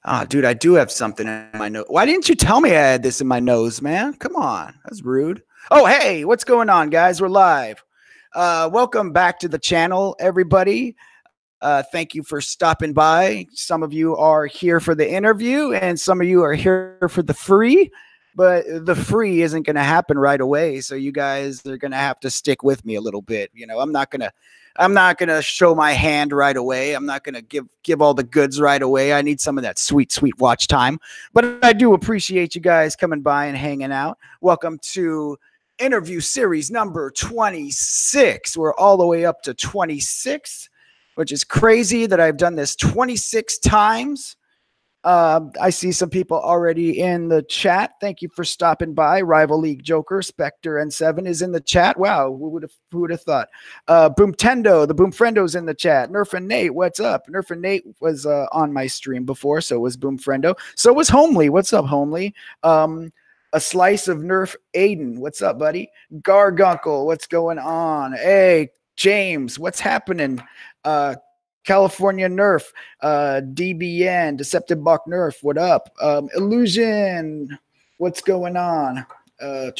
Oh, dude, I do have something in my nose. Why didn't you tell me I had this in my nose, man? Come on. That's rude. Oh, hey, what's going on, guys? We're live. Welcome back to the channel, everybody. Thank you for stopping by. Some of you are here for the interview, and some of you are here for the free. But the free isn't going to happen right away, so you guys are going to have to stick with me a little bit. You know, I'm not gonna show my hand right away. I'm not gonna give all the goods right away. I need some of that sweet watch time. But I do appreciate you guys coming by and hanging out. Welcome to interview series number 26. We're all the way up to 26, which is crazy that I've done this 26 times. I see some people already in the chat. Thank you for stopping by. Rival League Joker, SpectreN7 is in the chat. Wow, who would have thought? Boomtendo, the Boomfriendo's in the chat. Nerf and Nate, what's up? Nerf and Nate was on my stream before, so was Boomfriendo. So was Homely. What's up, Homely? A slice of Nerf Aiden. What's up, buddy? Gargunkel, what's going on? Hey, James, what's happening? California Nerf, DBN, Deceptive Buck Nerf, what up? Illusion, what's going on? I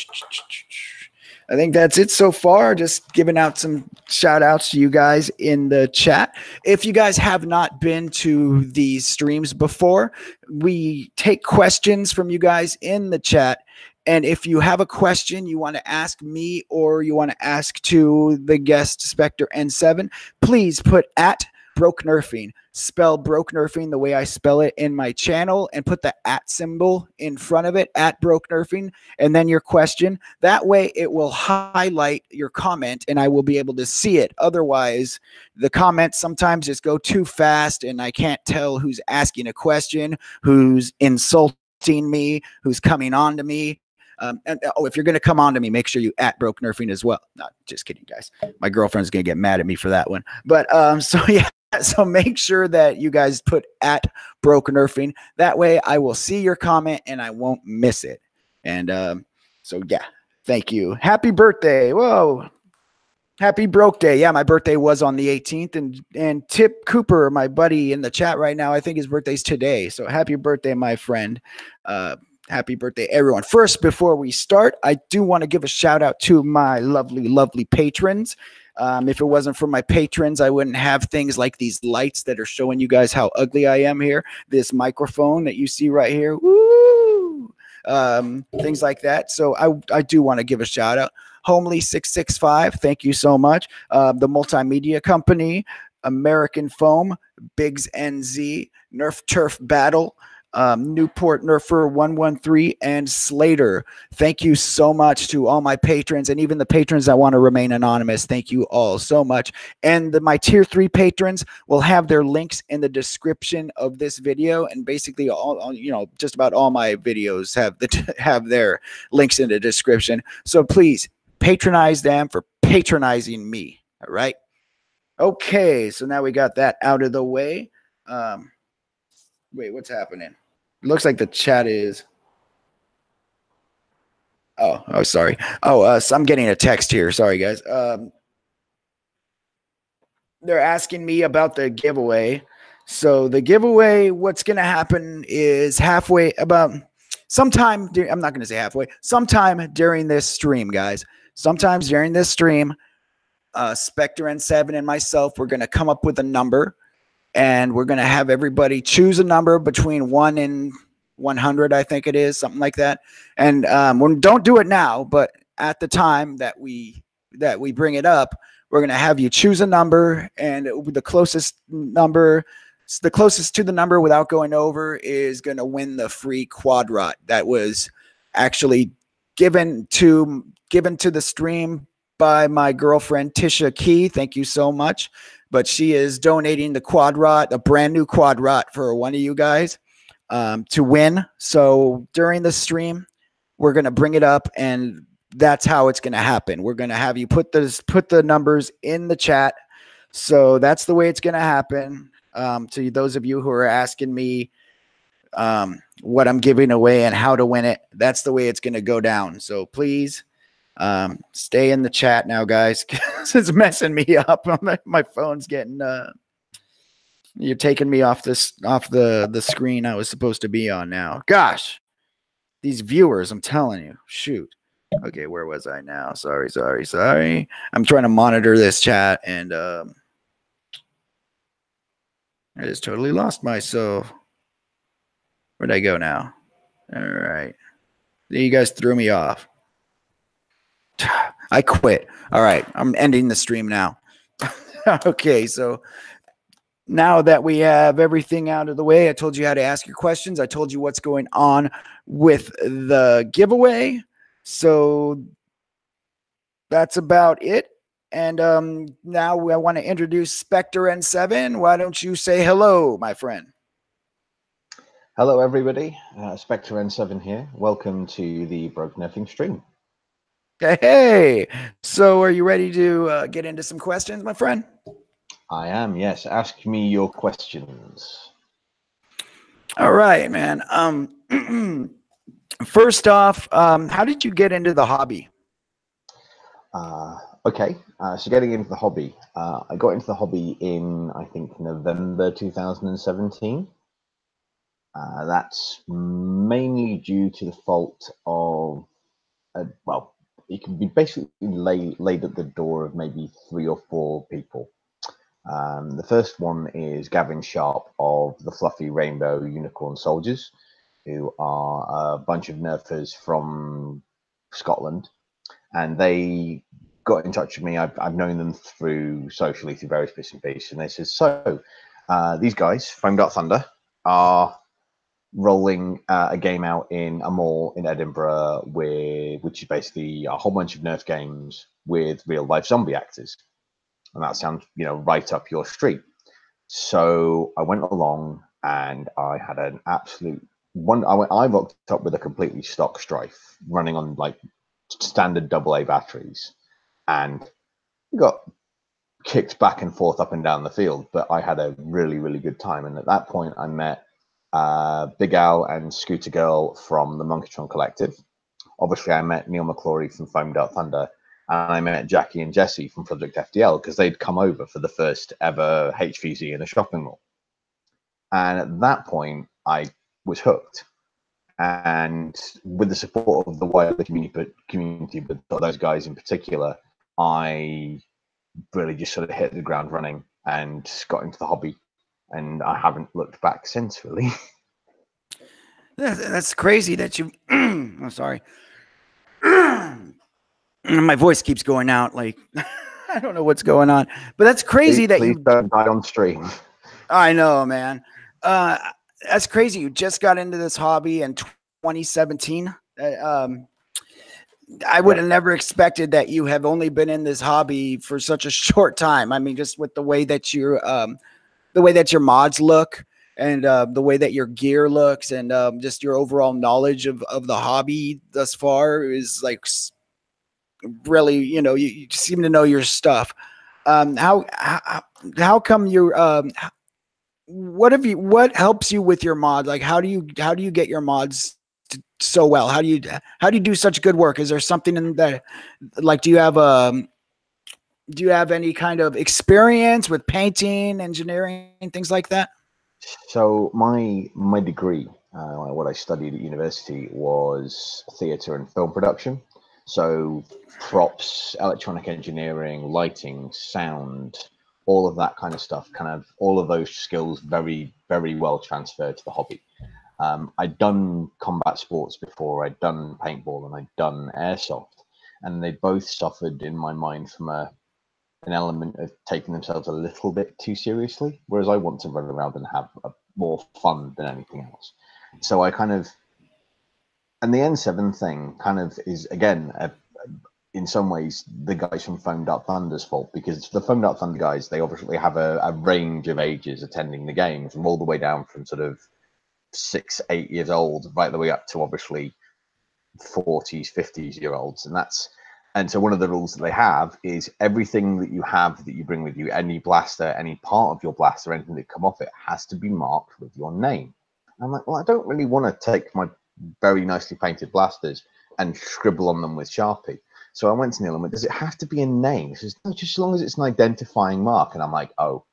think that's it so far. Just giving out some shout outs to you guys in the chat. If you guys have not been to these streams before, we take questions from you guys in the chat. And if you have a question you want to ask me or you want to ask to the guest SpectreN7, please put at Broke Nerfing. Spell Broke Nerfing the way I spell it in my channel and put the at symbol in front of it, at Broke Nerfing, and then your question. That way it will highlight your comment and I will be able to see it. Otherwise, the comments sometimes just go too fast and I can't tell who's asking a question, who's insulting me, who's coming on to me. If you're going to come on to me, make sure you at Broke Nerfing as well. Not just kidding, guys. My girlfriend's going to get mad at me for that one. But so yeah. So make sure that you guys put at Broke Nerfing. That way I will see your comment and I won't miss it. And so yeah, thank you. Happy birthday. Whoa. Happy Broke Day. Yeah, my birthday was on the 18th. And Tip Cooper, my buddy in the chat right now, I think his birthday's today. So happy birthday, my friend. Happy birthday, everyone. First, before we start, I do want to give a shout out to my lovely patrons. If it wasn't for my patrons, I wouldn't have things like these lights that are showing you guys how ugly I am here. This microphone that you see right here. Woo! Things like that. So I do want to give a shout out. Homely665, thank you so much. The Multimedia Company, American Foam, BiggsNZ, NerfTurfBattle, Newport Nerfer113, and Slaedur. Thank you so much to all my patrons and even the patrons that want to remain anonymous. Thank you all so much. And my tier 3 patrons will have their links in the description of this video, and basically all, you know, just about all my videos have their links in the description. So please patronize them for patronizing me. All right. Okay, so now we got that out of the way. Wait, what's happening? It looks like the chat is. Oh, sorry. So I'm getting a text here. Sorry, guys. They're asking me about the giveaway. So the giveaway, what's going to happen is sometime during this stream, guys. Sometimes during this stream, SpectreN7 and myself, we're going to come up with a number. And we're going to have everybody choose a number between 1 and 100, I think it is, something like that. And don't do it now, but at the time that we bring it up, we're going to have you choose a number, and the closest to the number without going over is going to win the free quadrot that was actually given to the stream by my girlfriend Tisha Key. Thank you so much. But she is donating the quadrot, a brand new quadrot for one of you guys to win. So during the stream, we're going to bring it up, and that's how it's going to happen. We're going to have you put the numbers in the chat. So that's the way it's going to happen. To those of you who are asking me what I'm giving away and how to win it, that's the way it's going to go down. So please stay in the chat now, guys, because it's messing me up. My phone's getting You're taking me off the screen I was supposed to be on now. Gosh, these viewers, I'm telling you. Shoot. Okay, where was I now? Sorry. I'm trying to monitor this chat, and I just totally lost myself. Where'd I go now? All right. You guys threw me off. I quit. All right. I'm ending the stream now. Okay, so now that we have everything out of the way, I told you how to ask your questions. I told you what's going on with the giveaway. So that's about it. And now I want to introduce SpectreN7. Why don't you say hello, my friend? Hello, everybody. SpectreN7 here. Welcome to the Broke Nerfing stream. Hey, so are you ready to get into some questions, my friend? I am, yes. Ask me your questions. All right, man. First off, how did you get into the hobby? Okay, so getting into the hobby. I got into the hobby in, I think, November 2017. That's mainly due to the fault of, well, it can be basically laid at the door of maybe 3 or 4 people. The first one is Gavin Sharp of the Fluffy Rainbow Unicorn Soldiers, who are a bunch of nerfers from Scotland, and they got in touch with me. I've known them through socially through various bits and pieces, and they said, so these guys, Foamed Up Thunder, are rolling a game out in a mall in Edinburgh, which is basically a whole bunch of Nerf games with real life zombie actors. And that sounds, right up your street. So I went along and I had an absolute one. I rocked up with a completely stock Strife running on like standard AA batteries, and got kicked back and forth up and down the field. But I had a really, really good time. And at that point, I met Big Al and Scooter Girl from the Monkeytron Collective. Obviously, I met Neil McClory from Foamed Up Thunder. And I met Jackie and Jesse from Project FDL because they'd come over for the first ever HVZ in a shopping mall. And at that point, I was hooked. And with the support of the wider community, but those guys in particular, I really just sort of hit the ground running and got into the hobby. And I haven't looked back since, really. That's crazy that you. I'm sorry. My voice keeps going out. Like I don't know what's going on, but that's crazy that you don't die on stream. I know, man. That's crazy. You just got into this hobby in 2017. I would have never expected that you have only been in this hobby for such a short time. I mean, just with the way that your mods look, and the way that your gear looks, and just your overall knowledge of the hobby thus far is like really, you seem to know your stuff. How come you what helps you with your mod? Like, how do you get your mods so well? How do you do such good work? Is there something in that, like, do you have any kind of experience with painting, engineering, things like that? So my degree, what I studied at university, was theatre and film production. So props, electronic engineering, lighting, sound, all of that kind of stuff, all of those skills very, very well transferred to the hobby. I'd done combat sports before, I'd done paintball, and I'd done airsoft, and they both suffered in my mind from an element of taking themselves a little bit too seriously, whereas I want to run around and have more fun than anything else. So I and the N7 thing is, again, in some ways, the guys from Foamed Up Thunder's fault, because the Foamed Up Thunder guys, they obviously have a range of ages attending the game, from all the way down from sort of 6, 8 years old, right the way up to obviously 40s, 50s-year-olds. And so one of the rules that they have is everything that you have that you bring with you, any blaster, any part of your blaster, anything that come off it, has to be marked with your name. And I'm like, well, I don't really want to take my very nicely painted blasters and scribble on them with Sharpie. So I went to Neil and went, does it have to be a name? He says, no, just as long as it's an identifying mark. And I'm like, oh,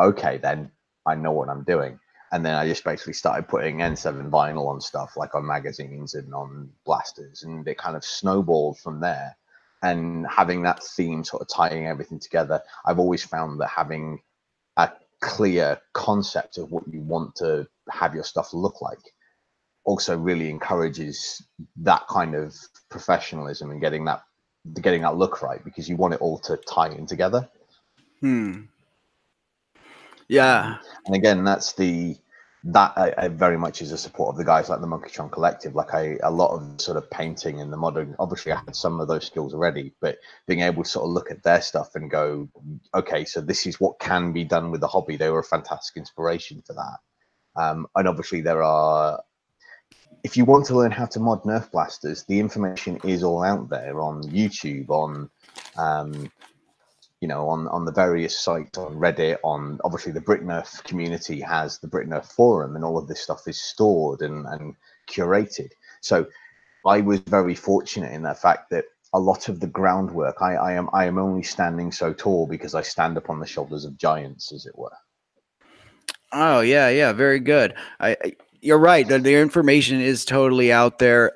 okay then. I know what I'm doing. And then I just basically started putting N7 vinyl on stuff, like on magazines and on blasters, and it kind of snowballed from there. And having that theme sort of tying everything together, I've always found that having a clear concept of what you want to have your stuff look like also really encourages that kind of professionalism and getting that look right, because you want it all to tie in together. Yeah. And again, that I very much is a support of the guys like the Monkeytron Collective. Like a lot of sort of painting and the modern, obviously I had some of those skills already, but being able to sort of look at their stuff and go, okay, so this is what can be done with the hobby. They were a fantastic inspiration for that. And obviously there are, if you want to learn how to mod Nerf blasters, the information is all out there on YouTube, on you know, on the various sites, on Reddit, on obviously the BrickNerf community has the BrickNerf forum, and all of this stuff is stored and curated. So I was very fortunate in that fact that a lot of the groundwork, I am only standing so tall because I stand upon the shoulders of giants, as it were. Oh yeah, yeah, very good. You're right. The information is totally out there.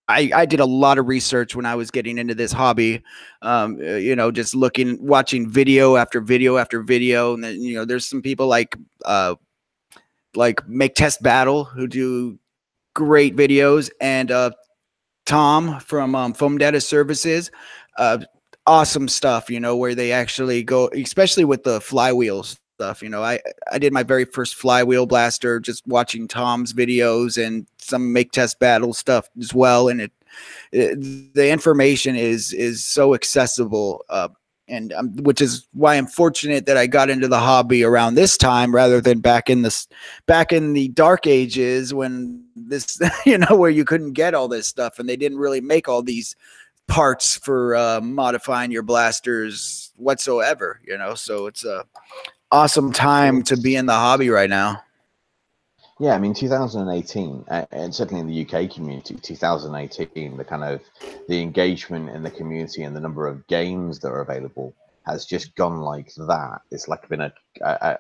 I did a lot of research when I was getting into this hobby. You know, just watching video after video after video, and then, you know, there's some people like Make Test Battle who do great videos, and Tom from Foam Data Services. Uh, awesome stuff, you know, where they actually go, especially with the flywheel stuff. You know, I did my very first flywheel blaster just watching Tom's videos and some Make Test Battle stuff as well. And the information is so accessible. And which is why I'm fortunate that I got into the hobby around this time rather than back in the dark ages when this, you know, where you couldn't get all this stuff and they didn't really make all these parts for modifying your blasters whatsoever, you know. So it's a awesome time to be in the hobby right now. Yeah, I mean, 2018, and certainly in the UK community, 2018, the engagement in the community and the number of games that are available has just gone like that. It's like been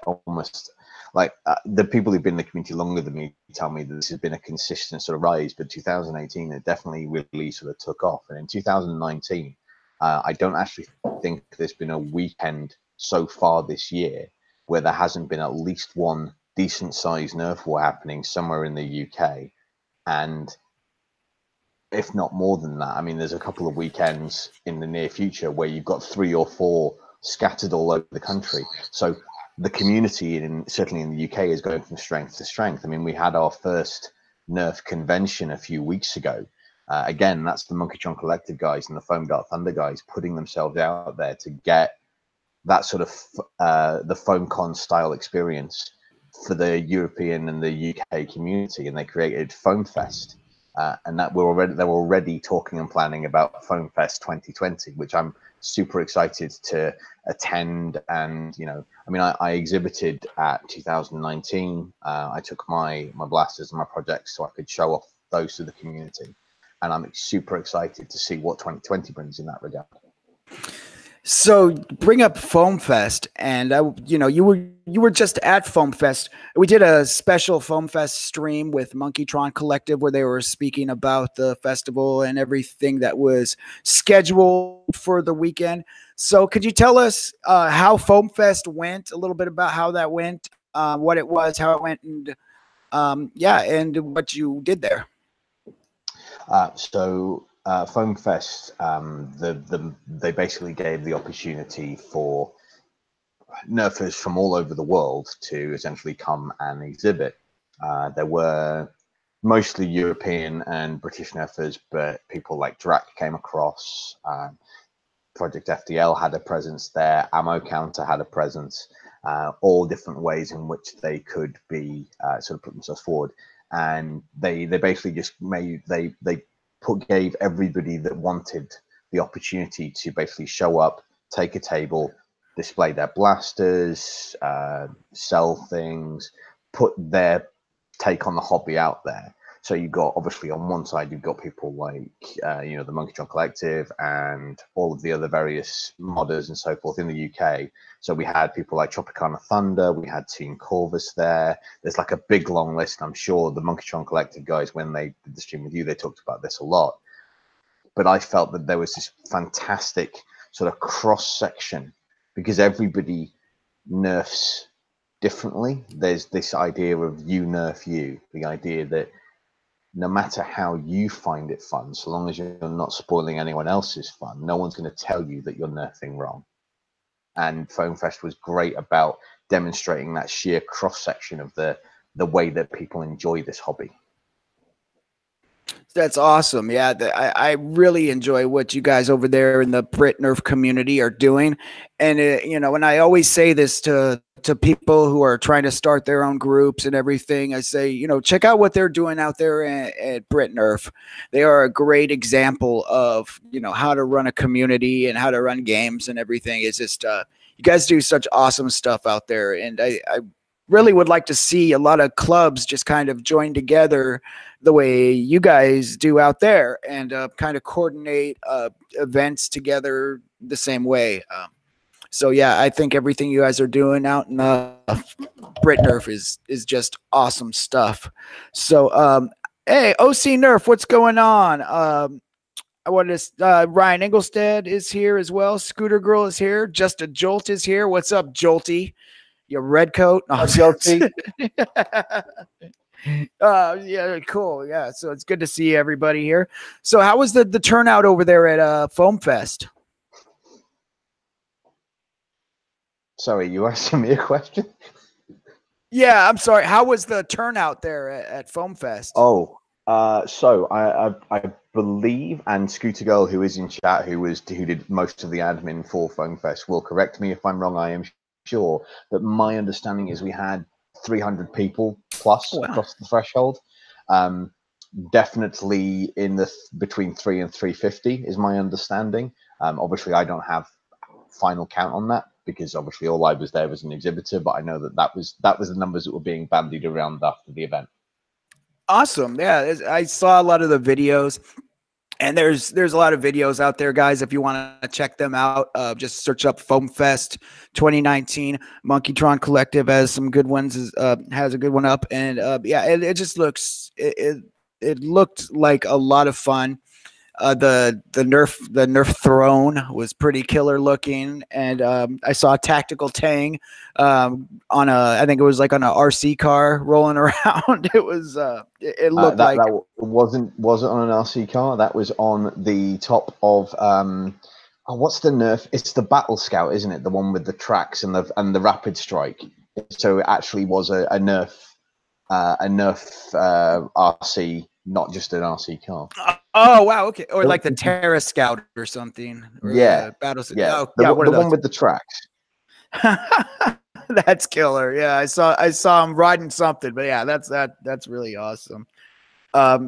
almost like the people who've been in the community longer than me tell me that this has been a consistent sort of rise, but 2018, it definitely really sort of took off. And in 2019, I don't actually think there's been a weekend so far this year where there hasn't been at least one decent sized Nerf war happening somewhere in the UK, and if not more than that. I mean, there's a couple of weekends in the near future where you've got 3 or 4 scattered all over the country. So the community certainly in the UK is going from strength to strength. I mean, we had our first Nerf convention a few weeks ago. Again, that's the Monkeytron Collective guys and the Foam Dart Thunder guys putting themselves out there to get that sort of the FoamCon style experience for the European and the UK community, and they created Foam Fest, and that they're already talking and planning about Foam Fest 2020, which I'm super excited to attend. And you know, I mean, I exhibited at 2019. I took my blasters and my projects so I could show off those to the community, and I'm super excited to see what 2020 brings in that regard. So bring up Foam Fest, and you know, you were just at Foam Fest. We did a special Foam Fest stream with Monkeytron Collective where they were speaking about the festival and everything that was scheduled for the weekend. So could you tell us how Foam Fest went? A little bit about how that went, what it was, how it went, and yeah, and what you did there. Foam Fest, they basically gave the opportunity for Nerfers from all over the world to essentially come and exhibit. There were mostly European and British Nerfers, but people like Drac came across. Project FDL had a presence there. Ammo Counter had a presence. All different ways in which they could be sort of put themselves forward. And they basically just gave everybody that wanted the opportunity to basically show up, take a table, display their blasters, sell things, put their take on the hobby out there. So you've got, obviously, on one side, you've got people like, you know, the Monkeytron Collective and all of the other various modders and so forth in the UK. So we had people like Tropicana Thunder, we had Team Corvus there. There's like a big long list. I'm sure the Monkeytron Collective guys, when they did the stream with you, they talked about this a lot. But I felt that there was this fantastic sort of cross section because everybody nerfs differently. There's this idea of you nerf you, the idea that no matter how you find it fun, so long as you're not spoiling anyone else's fun, no one's going to tell you that you're nerfing wrong. And Foam Fest was great about demonstrating that sheer cross section of the way that people enjoy this hobby. That's awesome. Yeah, I really enjoy what you guys over there in the Brit Nerf community are doing. And, you know, and I always say this to people who are trying to start their own groups and everything. I say, you know, check out what they're doing out there at Brit Nerf. They are a great example of, you know, how to run a community and how to run games and everything. It's just, you guys do such awesome stuff out there. And I really would like to see a lot of clubs just kind of join together the way you guys do out there and kind of coordinate events together the same way. So yeah, I think everything you guys are doing out in Brit Nerf is just awesome stuff. So hey, OC Nerf, what's going on? I want to. Ryan Engelstead is here as well. Scooter Girl is here. Just a Jolt is here. What's up, Jolty? Your red coat. Oh, Jolty. Yeah, cool. Yeah, so it's good to see everybody here. So how was the turnout over there at Foam Fest? Sorry, you asking me a question? Yeah, I'm sorry. How was the turnout there at Foam Fest? Oh, so I believe, and Scooter Girl, who is in chat, who did most of the admin for Foam Fest, will correct me if I'm wrong. I am sure, but my understanding is we had 300 people plus across the threshold. Definitely in the between 3 and 350 is my understanding. Obviously, I don't have final count on that because obviously all I was there was an exhibitor, but I know that was the numbers that were being bandied around after the event. Awesome. Yeah, I saw a lot of the videos. And there's a lot of videos out there, guys. If you want to check them out, just search up Foam Fest 2019. Monkeytron Collective has some good ones. Has a good one up, and yeah, it just looks it looked like a lot of fun. The Nerf throne was pretty killer looking, and I saw a tactical Tang on I think it was like on a RC car rolling around. It was it looked like that wasn't on an RC car. That was on the top of what's the Nerf? It's the Battle Scout, isn't it? The one with the tracks and the rapid strike. So it actually was a Nerf RC, not just an RC car. Oh wow, okay, or like the Terra Scout or something. Or yeah, Battle. Yeah, oh, the one with the tracks. That's killer. Yeah, I saw him riding something, but yeah, that's really awesome.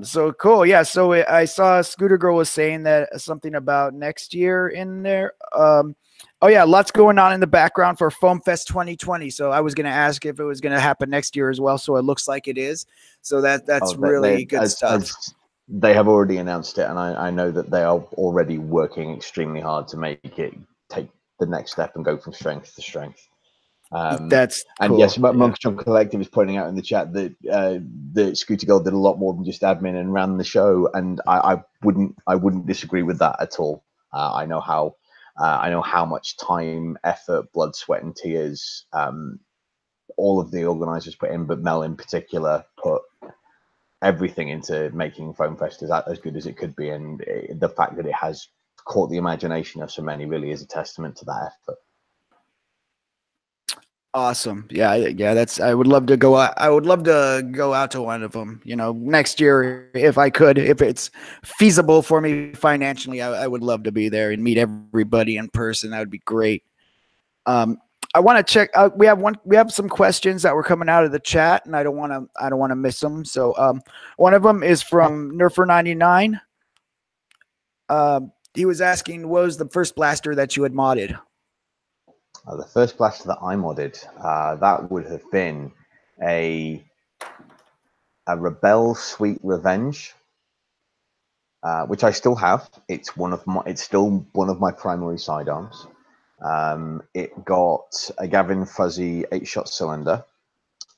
So cool. Yeah, so I saw Scooter Girl was saying that something about next year in there. Oh yeah, lots going on in the background for Foam Fest 2020. So I was going to ask if it was going to happen next year as well. So it looks like it is. So that's really good stuff. They have already announced it, and I know that they are already working extremely hard to make it take the next step and go from strength to strength. That's and cool. yes, Monkeytron Collective is pointing out in the chat that the Scooter Girl did a lot more than just admin and ran the show, and I wouldn't disagree with that at all. I know how much time, effort, blood, sweat, and tears all of the organizers put in, but Mel in particular put everything into making Foam Fest as good as it could be, and the fact that it has caught the imagination of so many really is a testament to that effort. Awesome. Yeah. That's. I would love to go out. I would love to go out to one of them. You know, next year if I could, if it's feasible for me financially, I would love to be there and meet everybody in person. That would be great. I want to check. We have some questions that were coming out of the chat, and I don't want to miss them. So one of them is from Nerfer99. He was asking, what was the first blaster that you had modded? The first blaster that I modded, that would have been a a Rebel Sweet Revenge, which I still have. It's still one of my primary sidearms. It got a Gavin Fuzzy 8-shot cylinder,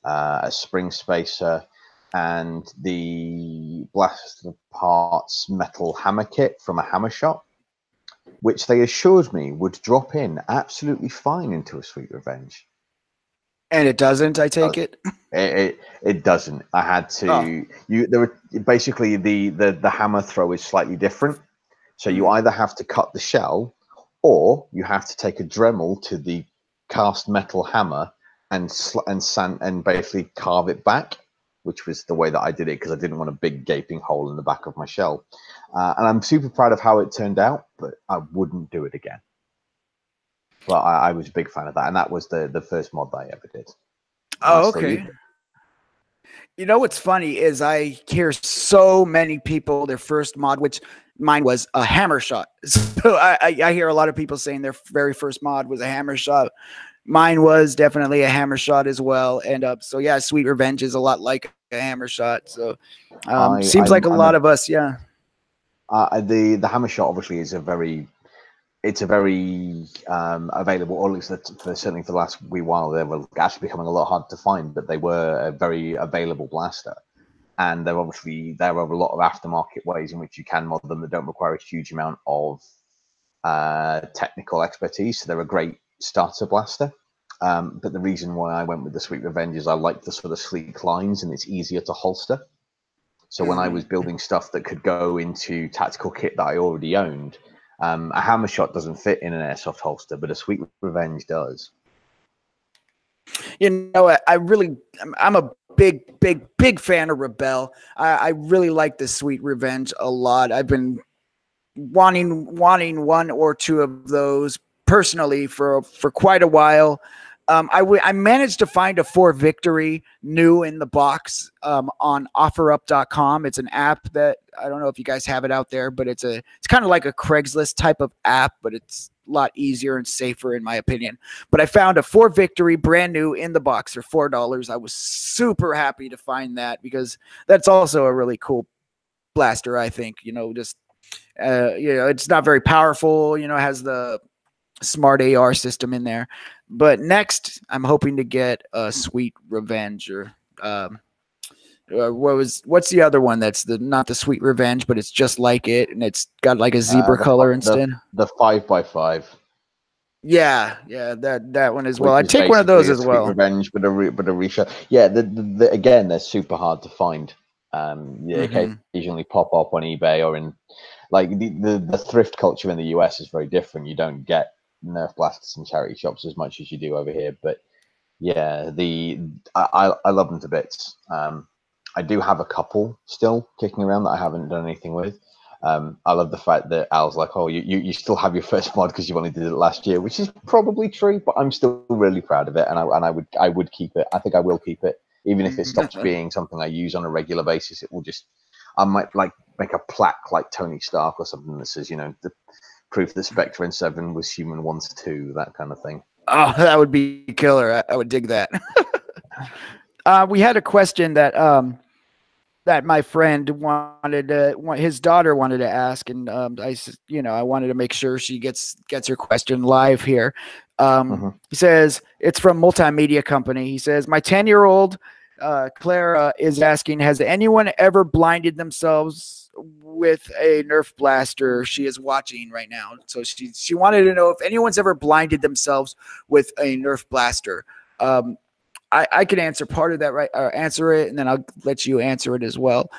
a spring spacer, and the blaster parts metal hammer kit from a hammer shop, which they assured me would drop in absolutely fine into a Sweet Revenge. And it doesn't, I take it? It doesn't. I had to. There were basically the hammer throw is slightly different. So you either have to cut the shell, or you have to take a Dremel to the cast metal hammer and sand and basically carve it back, which was the way that I did it because I didn't want a big gaping hole in the back of my shell. And I'm super proud of how it turned out, but I wouldn't do it again. But I was a big fan of that, and that was the first mod that I ever did. Oh, okay. You know what's funny is I hear so many people their first mod, which mine was a hammer shot. So I hear a lot of people saying their very first mod was a hammer shot. Mine was definitely a hammer shot as well. And so yeah, Sweet Revenge is a lot like a hammer shot. So seems like a lot of us, yeah. The hammer shot obviously is a very available, or at least certainly for the last wee while, they were actually becoming a lot hard to find, but they were a very available blaster. And there are a lot of aftermarket ways in which you can mod them that don't require a huge amount of technical expertise. So they're a great starter blaster. But the reason why I went with the Sweet Revenge is I like the sort of sleek lines, and it's easier to holster. So when I was building stuff that could go into tactical kit that I already owned, a hammer shot doesn't fit in an airsoft holster, but a Sweet Revenge does. You know, I'm a big fan of Rebel. I really like the Sweet Revenge a lot. I've been wanting one or two of those personally for quite a while. I managed to find a 4 Victory new in the box on OfferUp.com. It's an app that I don't know if you guys have it out there, but it's kind of like a Craigslist type of app, but it's a lot easier and safer in my opinion. But I found a 4 Victory brand new in the box for $4. I was super happy to find that because that's also a really cool blaster. I think, just it's not very powerful. It has the smart AR system in there. But next, I'm hoping to get a Sweet Revenge or what's the other one that's not the Sweet Revenge, but it's just like it and it's got like a zebra color instead. The 5x5. Yeah, that one as well. I'd take one of those as well. Sweet Revenge, but a reshot. Yeah, again, they're super hard to find. They occasionally pop up on eBay or in like the thrift culture in the US is very different. You don't get Nerf blasters in charity shops as much as you do over here, but yeah, I love them to bits. I do have a couple still kicking around that I haven't done anything with. I love the fact that Al's like, oh, you still have your first mod because you only did it last year, which is probably true, but I'm still really proud of it, and I would keep it. I think I will keep it, even if it stops being something I use on a regular basis. It will just, I might like make a plaque like Tony Stark or something that says, the proof that SpectreN7 was human once too, that kind of thing. Oh, that would be killer. I would dig that. We had a question that that my friend his daughter wanted to ask, and I wanted to make sure she gets her question live here. He says it's from Multimedia Company. He says, my 10-year-old Clara is asking, has anyone ever blinded themselves with a Nerf blaster? She is watching right now, so she wanted to know if anyone's ever blinded themselves with a Nerf blaster. I can answer part of that, right? Or answer it, and then I'll let you answer it as well.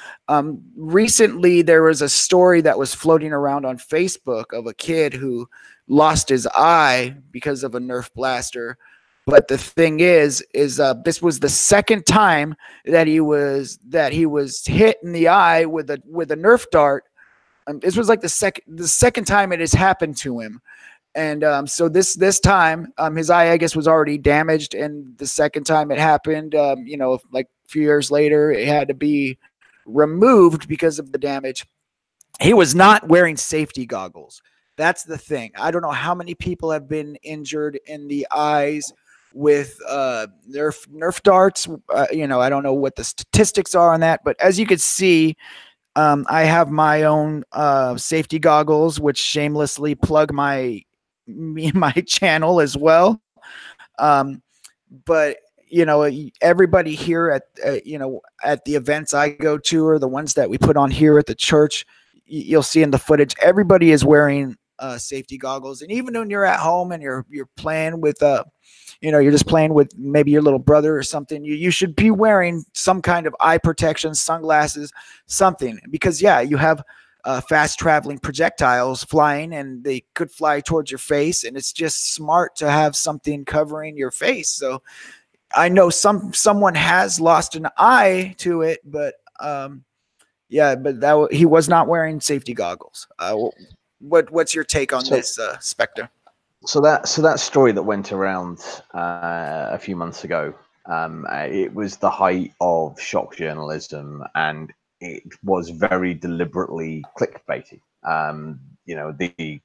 Recently, there was a story that was floating around on Facebook of a kid who lost his eye because of a Nerf blaster. But the thing is this was the second time that he was hit in the eye with a Nerf dart. This was like the second time it has happened to him. And so this time, his eye, I guess, was already damaged, and the second time it happened, like a few years later, it had to be removed because of the damage. He was not wearing safety goggles. That's the thing. I don't know how many people have been injured in the eyes with Nerf darts. You know, I don't know what the statistics are on that, but as you can see, I have my own safety goggles, which shamelessly plug my channel as well. Um, but you know, everybody here at you know, at the events I go to, or the ones that we put on here at the church, you'll see in the footage, everybody is wearing safety goggles. And even when you're at home and you're playing with you know, you're just playing with maybe your little brother or something, you should be wearing some kind of eye protection, sunglasses, something, because yeah, you have fast traveling projectiles flying, and they could fly towards your face, and it's just smart to have something covering your face. So I know someone has lost an eye to it, but yeah, but he was not wearing safety goggles. What's your take on this, Spectre? So that story that went around a few months ago, it was the height of shock journalism, and it was very deliberately clickbaity. You know, the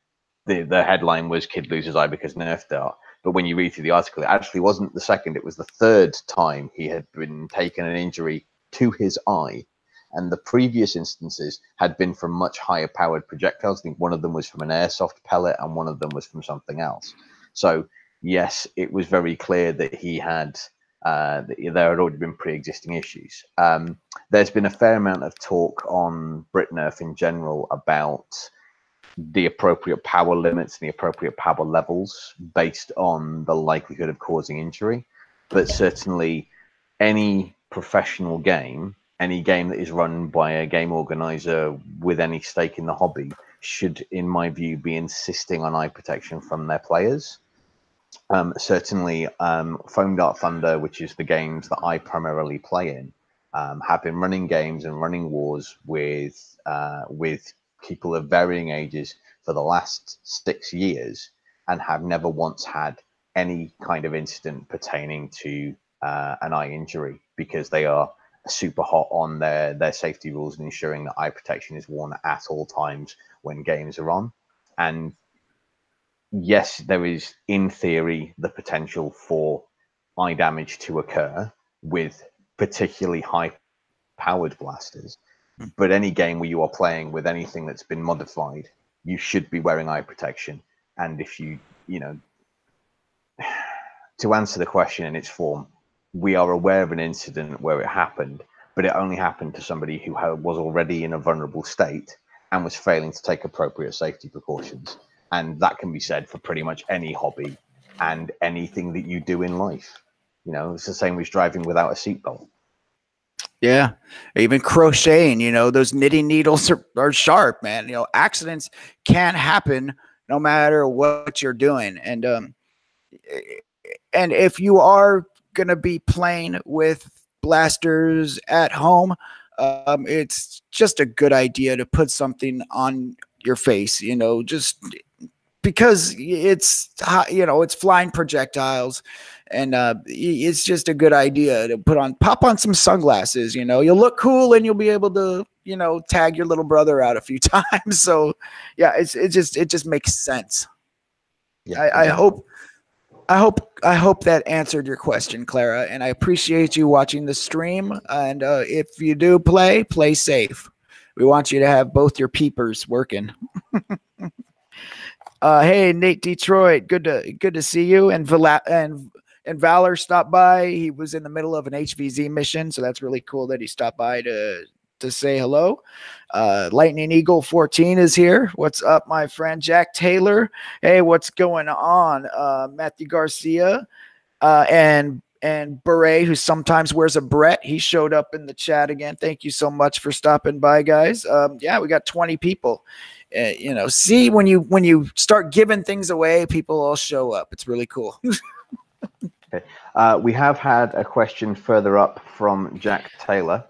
headline was "Kid loses eye because Nerf dart," but when you read through the article, it actually wasn't the second; it was the third time he had been taken an injury to his eye. And the previous instances had been from much higher powered projectiles. I think one of them was from an airsoft pellet and one of them was from something else. So yes, it was very clear that he had there had already been pre-existing issues. There's been a fair amount of talk on BritNerf in general about the appropriate power limits and the appropriate power levels based on the likelihood of causing injury. But certainly any professional game, any game that is run by a game organizer with any stake in the hobby, should, in my view, be insisting on eye protection from their players. Certainly, Foam Dart Thunder, which is the games that I primarily play in, have been running games and running wars with people of varying ages for the last 6 years, and have never once had any kind of incident pertaining to an eye injury, because they are super hot on their safety rules and ensuring that eye protection is worn at all times when games are on. And yes, there is, in theory, the potential for eye damage to occur with particularly high powered blasters, but any game where you are playing with anything that's been modified, you should be wearing eye protection. And if you know, to answer the question in its form, we are aware of an incident where it happened, but it only happened to somebody who was already in a vulnerable state and was failing to take appropriate safety precautions. And that can be said for pretty much any hobby and anything that you do in life. You know, it's the same as driving without a seatbelt. Yeah, even crocheting, you know, those knitting needles are sharp, man. You know, accidents can happen no matter what you're doing. And if you are going to be playing with blasters at home, it's just a good idea to put something on your face, you know, just because it's, you know, it's flying projectiles, and it's just a good idea to pop on some sunglasses. You know, you'll look cool and you'll be able to, you know, tag your little brother out a few times. So yeah, it just makes sense. Yeah, I hope that answered your question, Clara, and I appreciate you watching the stream. And if you do play safe. We want you to have both your peepers working. Hey, Nate Detroit, good to see you. And Valor stopped by. He was in the middle of an HVZ mission, so that's really cool that he stopped by to say hello. Lightning Eagle 14 is here. What's up, my friend? Jack Taylor. Hey, what's going on? Matthew Garcia and Beret, who sometimes wears a Brett. He showed up in the chat again. Thank you so much for stopping by, guys. Yeah, we got 20 people. You know, see, when you start giving things away, people all show up. It's really cool. Okay. We have had a question further up from Jack Taylor.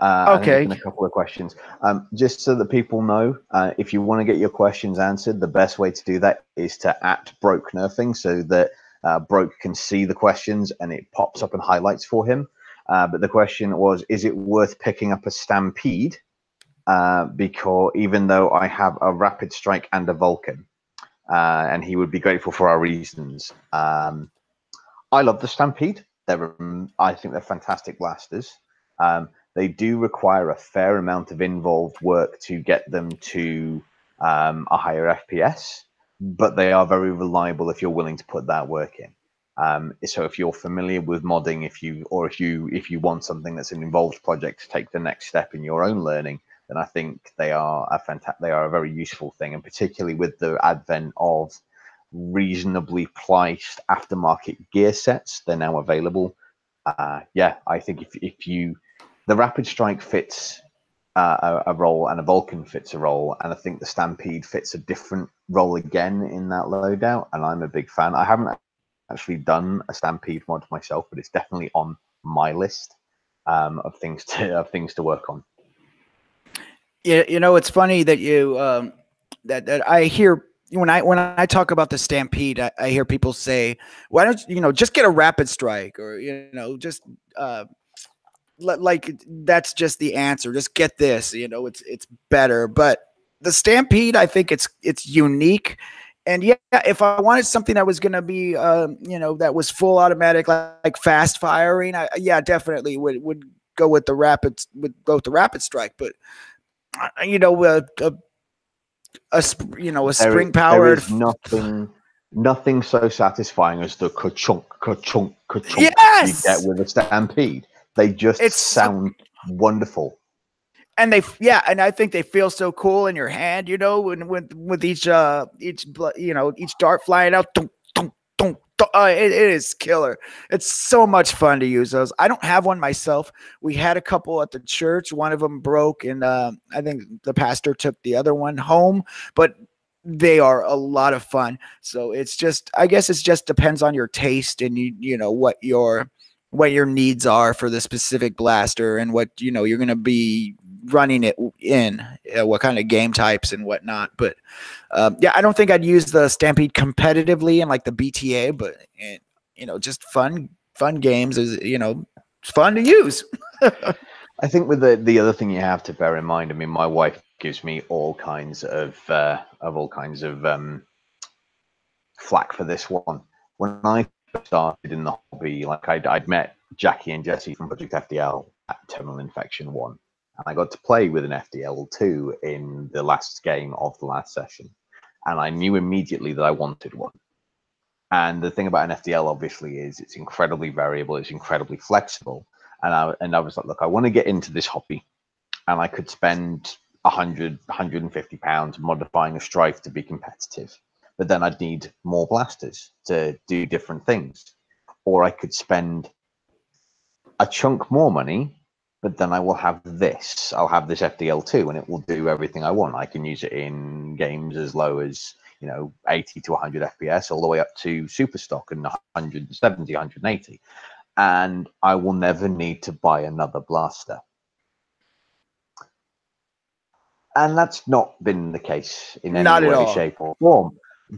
Okay. A couple of questions. Just so that people know, if you want to get your questions answered, the best way to do that is to @BrokeNerfing, so that Broke can see the questions and it pops up and highlights for him. But the question was, is it worth picking up a Stampede? Because even though I have a Rapid Strike and a Vulcan, and he would be grateful for our reasons. I love the Stampede. I think they're fantastic blasters. They do require a fair amount of involved work to get them to a higher FPS, but they are very reliable if you're willing to put that work in. So if you're familiar with modding, if you want something that's an involved project to take the next step in your own learning, then I think they are a very useful thing, and particularly with the advent of reasonably priced aftermarket gear sets, they're now available. Yeah, I think the Rapid Strike fits a role, and a Vulcan fits a role, and I think the Stampede fits a different role again in that loadout, and I'm a big fan. I haven't actually done a Stampede mod myself, but it's definitely on my list of things to work on. Yeah, it's funny that you that I hear when I talk about the Stampede, I hear people say, "Why don't you just get a Rapid Strike?" Or just like that's just the answer. Just get this. It's better. But the Stampede, I think it's unique. And yeah, if I wanted something that was going to be, that was full automatic, like fast firing, yeah, definitely would go with the Rapid Strike. But a spring powered. There is nothing so satisfying as the ka-chunk, ka-chunk, ka-chunk Yes! you get with a Stampede. They just sound wonderful. And and I think they feel so cool in your hand, with each dart flying out. It is killer. It's so much fun to use those. I don't have one myself. We had a couple at the church. One of them broke, and I think the pastor took the other one home. But they are a lot of fun. So I guess it just depends on your taste and what your needs are for the specific blaster and what you're going to be running it in, what kind of game types and whatnot. But yeah, I don't think I'd use the Stampede competitively in like the BTA, but just fun games is it's fun to use. I think with the other thing you have to bear in mind, I mean, my wife gives me all kinds of flack for this one. When I started in the hobby, like I'd met Jackie and Jesse from Project FDL at Terminal Infection 1, and I got to play with an FDL 2 in the last game of the last session, and I knew immediately that I wanted one. And the thing about an FDL obviously is it's incredibly variable, it's incredibly flexible, and I was like, look, I want to get into this hobby, and I could spend 150 pounds modifying a Strife to be competitive, but then I'd need more blasters to do different things. Or I could spend a chunk more money, but then I will have this. I'll have this FDL2 and it will do everything I want. I can use it in games as low as 80 to 100 FPS, all the way up to super stock and 170, 180. And I will never need to buy another blaster. And that's not been the case in any way, shape, or form.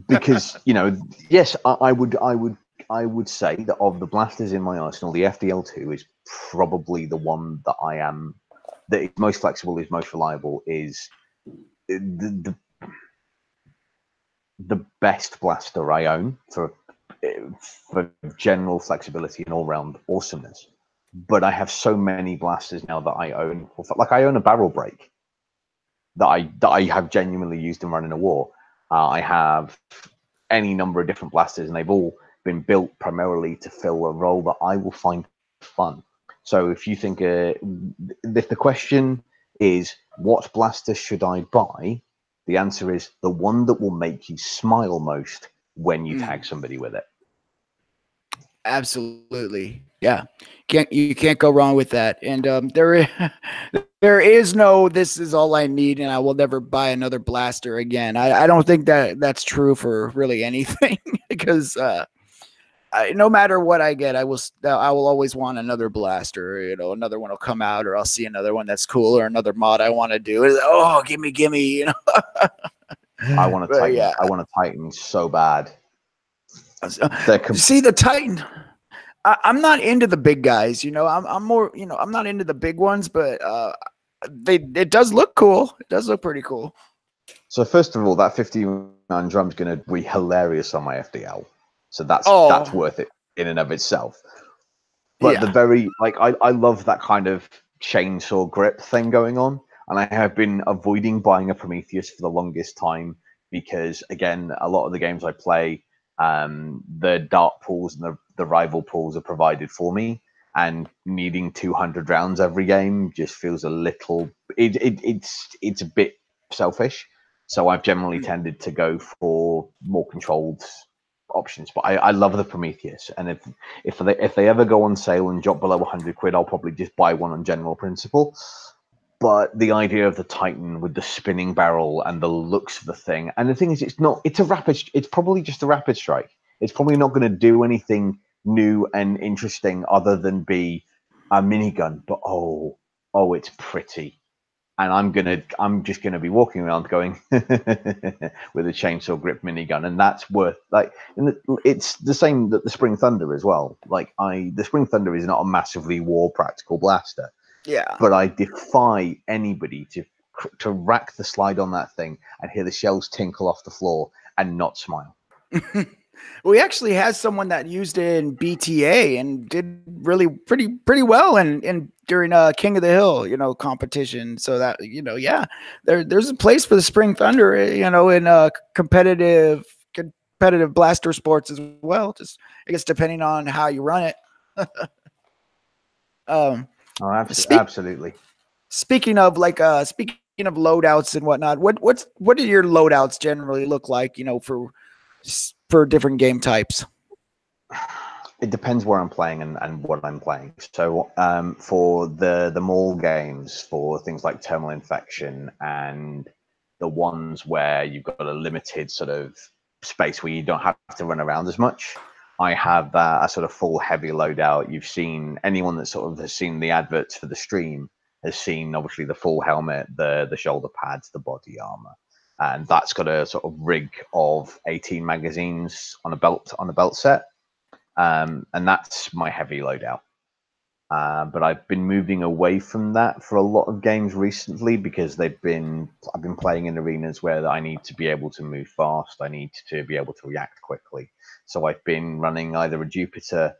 Because yes, I would say that of the blasters in my arsenal, the FDL2 is probably the one that is most flexible, is most reliable, is the best blaster I own for general flexibility and all round awesomeness. But I have so many blasters now that I own, like I own a barrel break that I have genuinely used in running a war. I have any number of different blasters, and they've all been built primarily to fill a role that I will find fun. So if you think, if the question is, what blaster should I buy? The answer is the one that will make you smile most when you tag somebody with it. Absolutely. Yeah. You can't go wrong with that. And there is no, this is all I need and I will never buy another blaster again. I don't think that's true for really anything because no matter what I get, I will always want another blaster. Another one will come out, or I'll see another one that's cool, or another mod I want to do. Oh, gimme. I want to Titan. Yeah. I want a Titan so bad. See the Titan. I'm not into the big guys. I'm more. I'm not into the big ones, but it does look cool. It does look pretty cool. So first of all, that 50-man drum's going to be hilarious on my FDL. So that's worth it. in and of itself. But the Yeah. very, like, I love that kind of chainsaw grip thing going on. And I have been avoiding buying a Prometheus for the longest time because, again, a lot of the games I play, the dart pools and the rival pools are provided for me. And needing 200 rounds every game just feels a little, it's a bit selfish. So I've generally tended to go for more controlled options. But I love the Prometheus. And if they ever go on sale and drop below 100 quid, I'll probably just buy one on general principle. But the idea of the Titan with the spinning barrel and the looks of the thing, and the thing is, it's probably just a rapid strike. It's probably not going to do anything new and interesting other than be a minigun. But oh, it's pretty. And I'm just gonna be walking around going with a chainsaw grip minigun, and that's worth like. And it's the same that the Spring Thunder as well. Like the Spring Thunder is not a massively war practical blaster, Yeah. but I defy anybody to rack the slide on that thing and hear the shells tinkle off the floor and not smile. We actually had someone that used it in BTA and did really pretty well and during King of the Hill, competition. So that, yeah, there's a place for the Spring Thunder, in competitive blaster sports as well. Just I guess depending on how you run it. Oh, absolutely. Speaking of loadouts and whatnot, what do your loadouts generally look like? For different game types? It depends where I'm playing and what I'm playing. So for the mall games, for things like Terminal Infection and the ones where you've got a limited sort of space where you don't have to run around as much, I have a sort of full heavy loadout. You've seen anyone that sort of has seen the adverts for the stream has seen obviously the full helmet, the shoulder pads, the body armor. And that's got a sort of rig of 18 magazines on a belt set, and that's my heavy loadout. But I've been moving away from that for a lot of games recently because I've been playing in arenas where I need to be able to move fast. I need to be able to react quickly. So I've been running either a Jupiter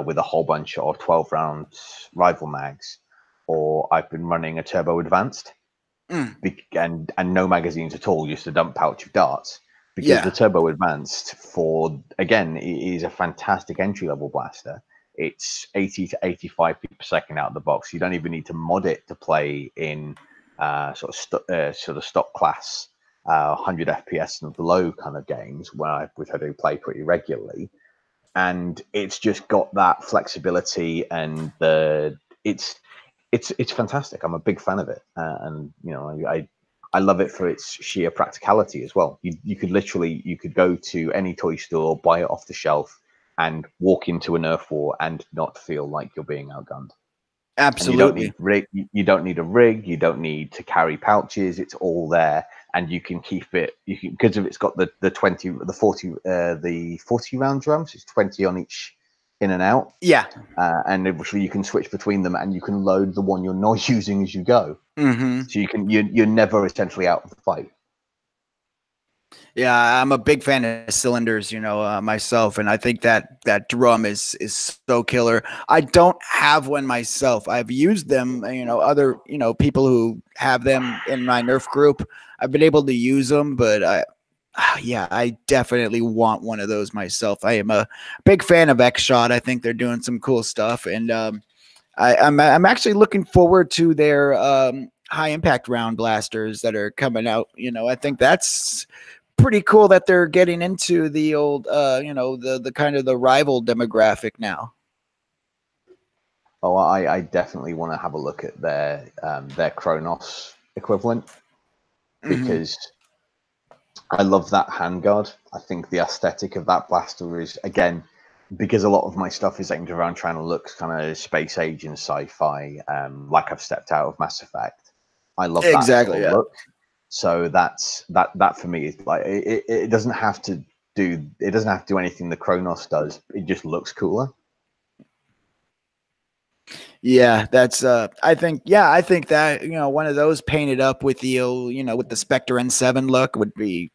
with a whole bunch of 12-round rival mags, or I've been running a Turbo Advanced. And no magazines at all, just a dump pouch of darts, because the Turbo Advanced again is a fantastic entry level blaster. It's 80 to 85 feet per second out of the box. You don't even need to mod it to play in sort of stock class 100 FPS and below kind of games, which I do play pretty regularly. And it's just got that flexibility, and it's fantastic. I'm a big fan of it, and I love it for its sheer practicality as well. You could go to any toy store, buy it off the shelf, and walk into a Nerf war and not feel like you're being outgunned. Absolutely. And you don't need a rig. You don't need to carry pouches. It's all there, and you can keep it. Because it's got the 40 round drums. It's 20 on each in and out. Yeah. And obviously you can switch between them, and you can load the one you're not using as you go. So you're never essentially out of the fight. Yeah, I'm a big fan of cylinders, myself, and I think that drum is so killer. I don't have one myself. I've used them, other people who have them in my Nerf group. I've been able to use them, but I definitely want one of those myself. I am a big fan of X-Shot. I think they're doing some cool stuff, and I'm actually looking forward to their high impact round blasters that are coming out. I think that's pretty cool that they're getting into the old, the kind of the rival demographic now. Oh, I definitely want to have a look at their Kronos equivalent, because I love that handguard. I think the aesthetic of that blaster is, again, because a lot of my stuff is aimed around trying to look kind of space age and sci-fi, like I've stepped out of Mass Effect. I love that sort of look. So that for me is like it doesn't have to do anything the Kronos does. It just looks cooler. Yeah, that's I think that one of those painted up with the with the SpectreN7 look would be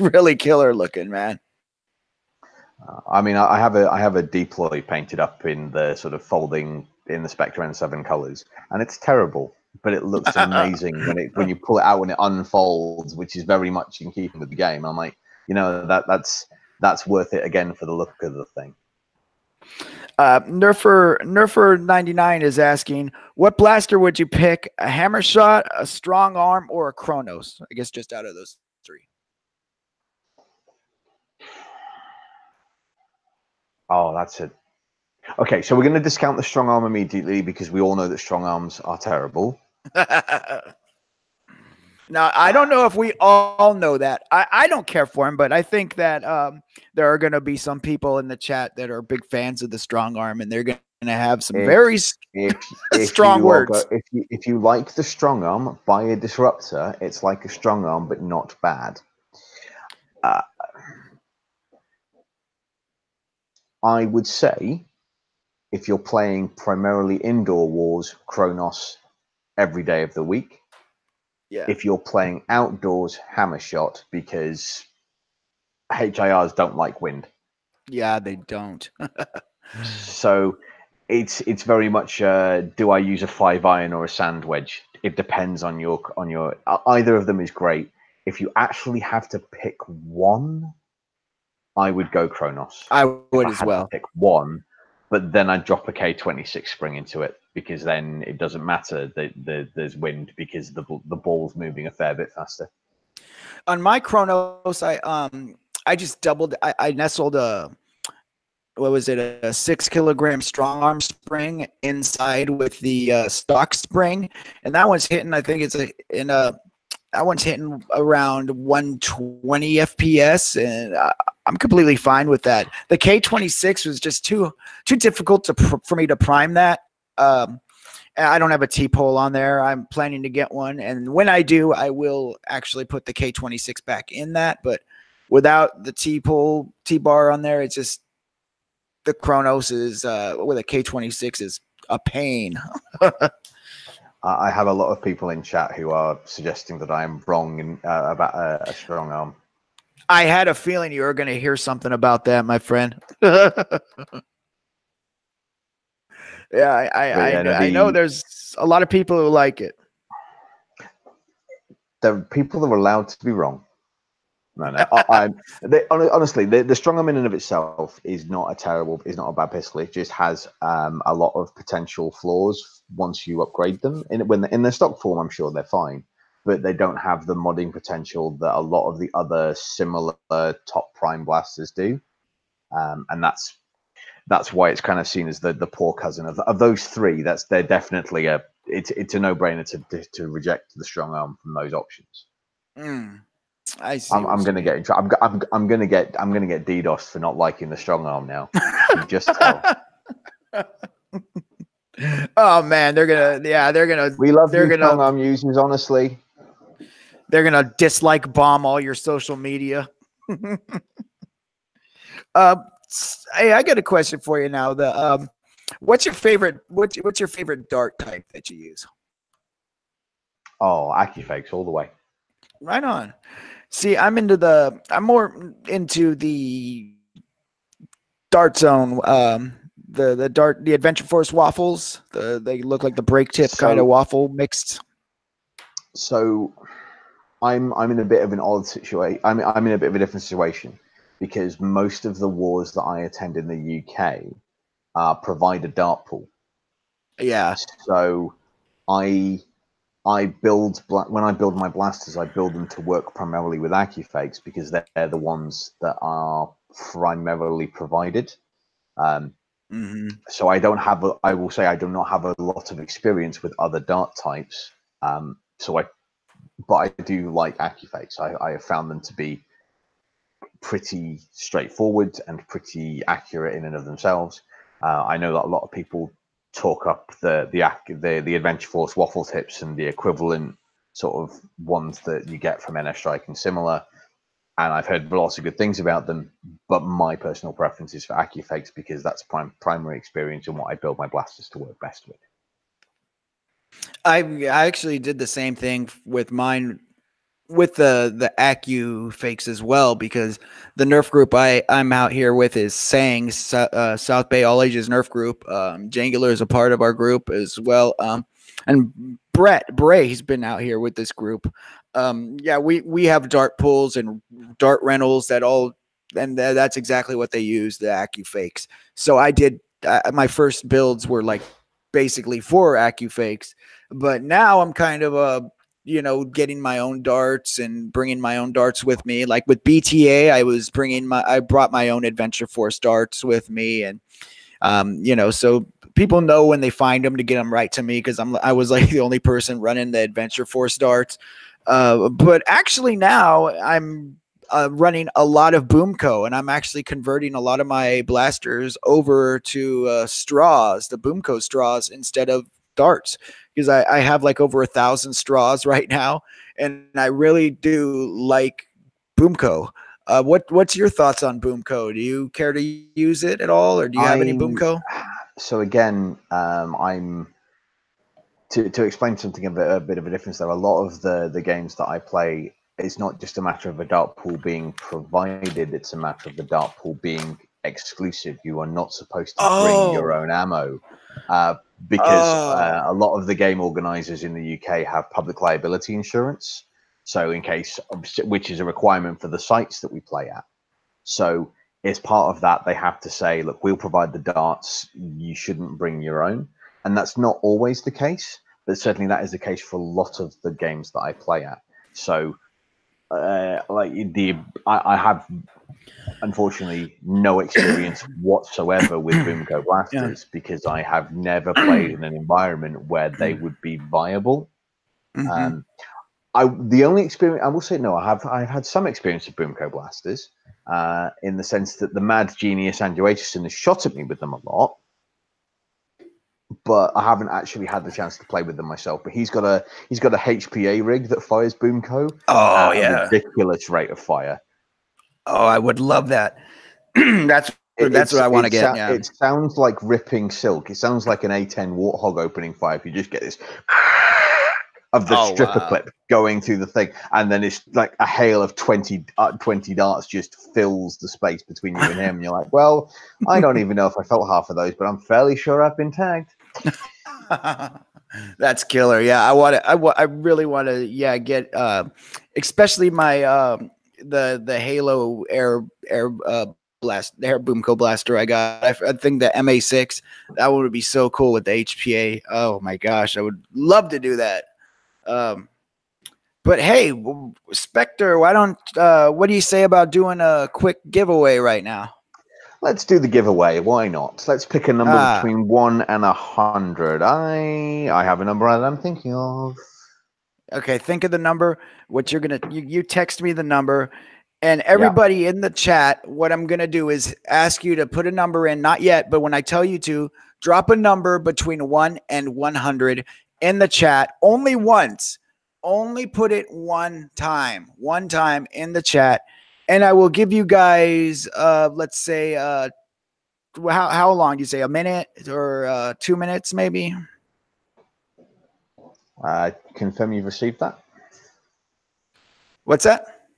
really killer looking, man. I mean, I have a deploy painted up in the sort of folding in the SpectreN7 colors, and it's terrible, but it looks amazing when you pull it out when it unfolds, which is very much in keeping with the game. I'm like, you know, that's worth it again for the look of the thing. Nerfer99 is asking, what blaster would you pick? A hammer shot, a strong arm, or a Chronos? I guess just out of those three. Oh, that's it. Okay, so we're going to discount the strong arm immediately because we all know that strong arms are terrible. Now, I don't know if we all know that. I don't care for him, but I think that there are going to be some people in the chat that are big fans of the strong arm, and they're going to have some very strong words. If you like the strong arm, buy a disruptor. It's like a strong arm, but not bad. I would say if you're playing primarily indoor wars, Kronos every day of the week. Yeah. If you're playing outdoors, hammer shot, because HIRs don't like wind. Yeah, they don't. So it's very much do I use a 5-iron or a sand wedge? It depends on your either of them is great. If you actually have to pick one, I would go Kronos. I would as well. Pick one, but then I'd drop a K26 spring into it, because then it doesn't matter that there's wind, because the ball's moving a fair bit faster. On my Kronos, I just doubled. I nestled what was it, a 6 kilogram strong arm spring inside with the stock spring, and that one's hitting. I think it's that one's hitting around 120 FPS, and I'm completely fine with that. The K26 was just too difficult for me to prime that. I don't have a T-pole on there. I'm planning to get one, and when I do, I will actually put the K26 back in that. But without the T-pole, T-bar on there, it's just the Kronos is with a K26 is a pain. I have a lot of people in chat who are suggesting that I am wrong about a strong arm. I had a feeling you were going to hear something about that, my friend. Yeah, I know there's a lot of people who like it. The people are allowed to be wrong. No. Honestly, the strong arm in and of itself is not a bad pistol. It just has a lot of potential flaws once you upgrade them. In their stock form, I'm sure they're fine, but they don't have the modding potential that a lot of the other similar top prime blasters do, and that's why it's kind of seen as the poor cousin of those three. They're definitely it's a no-brainer to reject the strong arm from those options. I see. I'm going to get in trouble. I'm going to get DDoS for not liking the strong arm now. You just tell. Oh man, they're gonna. We love you, strong arm users. Honestly, they're gonna dislike bomb all your social media. Hey, I got a question for you now. What's your favorite dart type that you use? Oh, AccuFakes all the way. Right on. See, I'm more into the dart zone. The Adventure Force waffles. They look like the break tip kind of waffle mixed. So, I'm in a bit of an odd situation. I'm in a bit of a different situation, because most of the wars that I attend in the UK provide a dart pool. Yeah. So when I build my blasters, I build them to work primarily with AccuFakes, because they're the ones that are primarily provided. So I don't have I will say I do not have a lot of experience with other dart types. But I do like AccuFakes. I have found them to be pretty straightforward and pretty accurate in and of themselves. I know that a lot of people talk up the Adventure Force waffle tips and the equivalent sort of ones that you get from NF Strike and similar, and I've heard lots of good things about them, but my personal preference is for AccuFakes, because that's primary experience and what I build my blasters to work best with. I actually did the same thing with mine with the Acu fakes as well, because the Nerf group I'm out here with is Sang, South Bay All Ages Nerf group. Jangular is a part of our group as well. And Brett Bray, he's been out here with this group. Yeah, we have dart pools and dart rentals that all, and that's exactly what they use, the Acu fakes. So I did my first builds were like basically for Acu fakes, but now I'm kind of getting my own darts and bringing my own darts with me. Like with BTA, I brought my own Adventure Force darts with me, and so people know when they find them to get them right to me, because I was like the only person running the Adventure Force darts. But actually now I'm running a lot of Boomco, and I'm actually converting a lot of my blasters over to straws, the Boomco straws, instead of darts, because I have like over 1,000 straws right now, and I really do like Boomco. What's your thoughts on Boomco? Do you care to use it at all, or do you have any Boomco? So again, I'm to explain something a bit of a difference there. A lot of the games that I play, it's not just a matter of a dart pool being provided; it's a matter of the dart pool being exclusive. You are not supposed to bring your own ammo, because a lot of the game organizers in the UK have public liability insurance. So in case, which is a requirement for the sites that we play at. So as part of that, they have to say, look, we'll provide the darts. You shouldn't bring your own. And that's not always the case, but certainly that is the case for a lot of the games that I play at. So I have unfortunately no experience whatsoever with Boomco blasters, because I have never played in an environment where they would be viable. The only experience I will say, no, I've had some experience with Boomco blasters, in the sense that the mad genius Andrew Aitchison has shot at me with them a lot, but I haven't actually had the chance to play with them myself. But he's got a HPA rig that fires Boomco at a ridiculous rate of fire. Oh, I would love that. That's what I want to get. Yeah. It sounds like ripping silk. It sounds like an A10 Warthog opening fire. If you just get this of the stripper clip going through the thing, and then it's like a hail of 20 darts just fills the space between you and him, and you're like, well, I don't even know if I felt half of those, but I'm fairly sure I've been tagged. That's killer. Yeah, I really want to get especially my the Halo air blast, the air Boomco blaster I got. I think the MA6, that one would be so cool with the HPA. Oh my gosh, I would love to do that. But hey, Spectre, why don't what do you say about doing a quick giveaway right now? Let's do the giveaway. Why not? Let's pick a number between 1 and 100. I have a number that I'm thinking of. Okay, think of the number. What you're gonna you text me the number, and everybody in the chat. What I'm gonna do is ask you to put a number in. Not yet, but when I tell you to, drop a number between 1 and 100 in the chat. Only once. Only put it one time in the chat. And I will give you guys, let's say, how long do you say? A minute or 2 minutes, maybe? Confirm you've received that. What's that?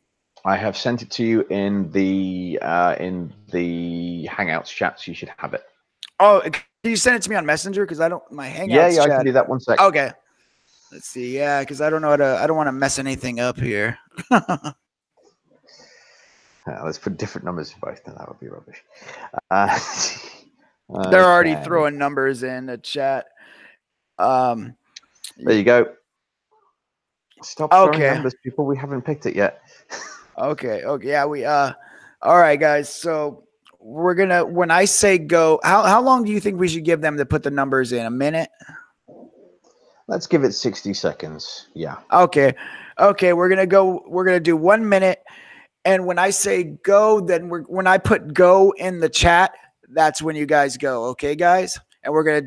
I have sent it to you in the Hangouts chat, so you should have it. Oh, can you send it to me on Messenger? Because I don't, my Hangouts yeah, chat. I can do that. 1 sec. Okay. Let's see. Yeah, because I don't know how to, I don't want to mess anything up here. Let's put different numbers for both. Then that would be rubbish. They're already throwing numbers in the chat. There you go. Stop throwing numbers, people. We haven't picked it yet. Okay. Yeah, we all right, guys. So we're gonna, when I say go, how long do you think we should give them to put the numbers in? A minute? Let's give it 60 seconds. Yeah. Okay. We're gonna do 1 minute. And when I say go, then when I put go in the chat, that's when you guys go. Okay, guys? And we're gonna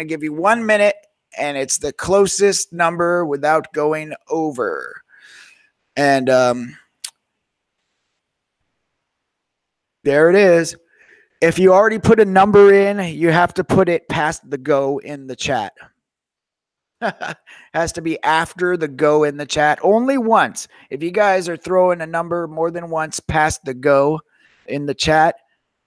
give you 1 minute, and it's the closest number without going over. And there it is. If you already put a number in, you have to put it past the go in the chat. Has to be after the go in the chat. Only once. If you guys are throwing a number more than once past the go in the chat,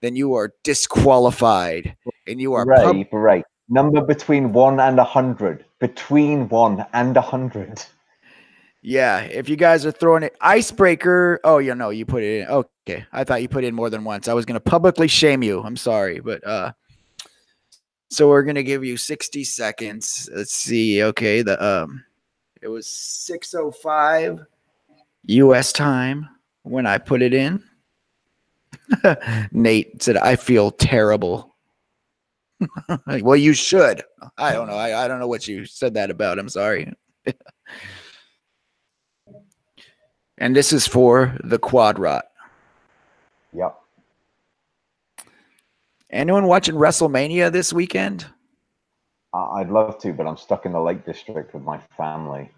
then you are disqualified. And you are Ray. Number between 1 and 100. Between 1 and 100. Yeah, if you guys are throwing it, icebreaker. Oh, you know, you put it in. Okay, I thought you put in more than once. I was going to publicly shame you. I'm sorry, but so we're going to give you 60 seconds. Let's see. Okay, it was 6:05 U.S. time when I put it in. Nate said, "I feel terrible." Well, you should. I don't know. I don't know what you said that about. I'm sorry. And this is for the quad rot. Yep. Anyone watching WrestleMania this weekend? I'd love to, but I'm stuck in the Lake District with my family.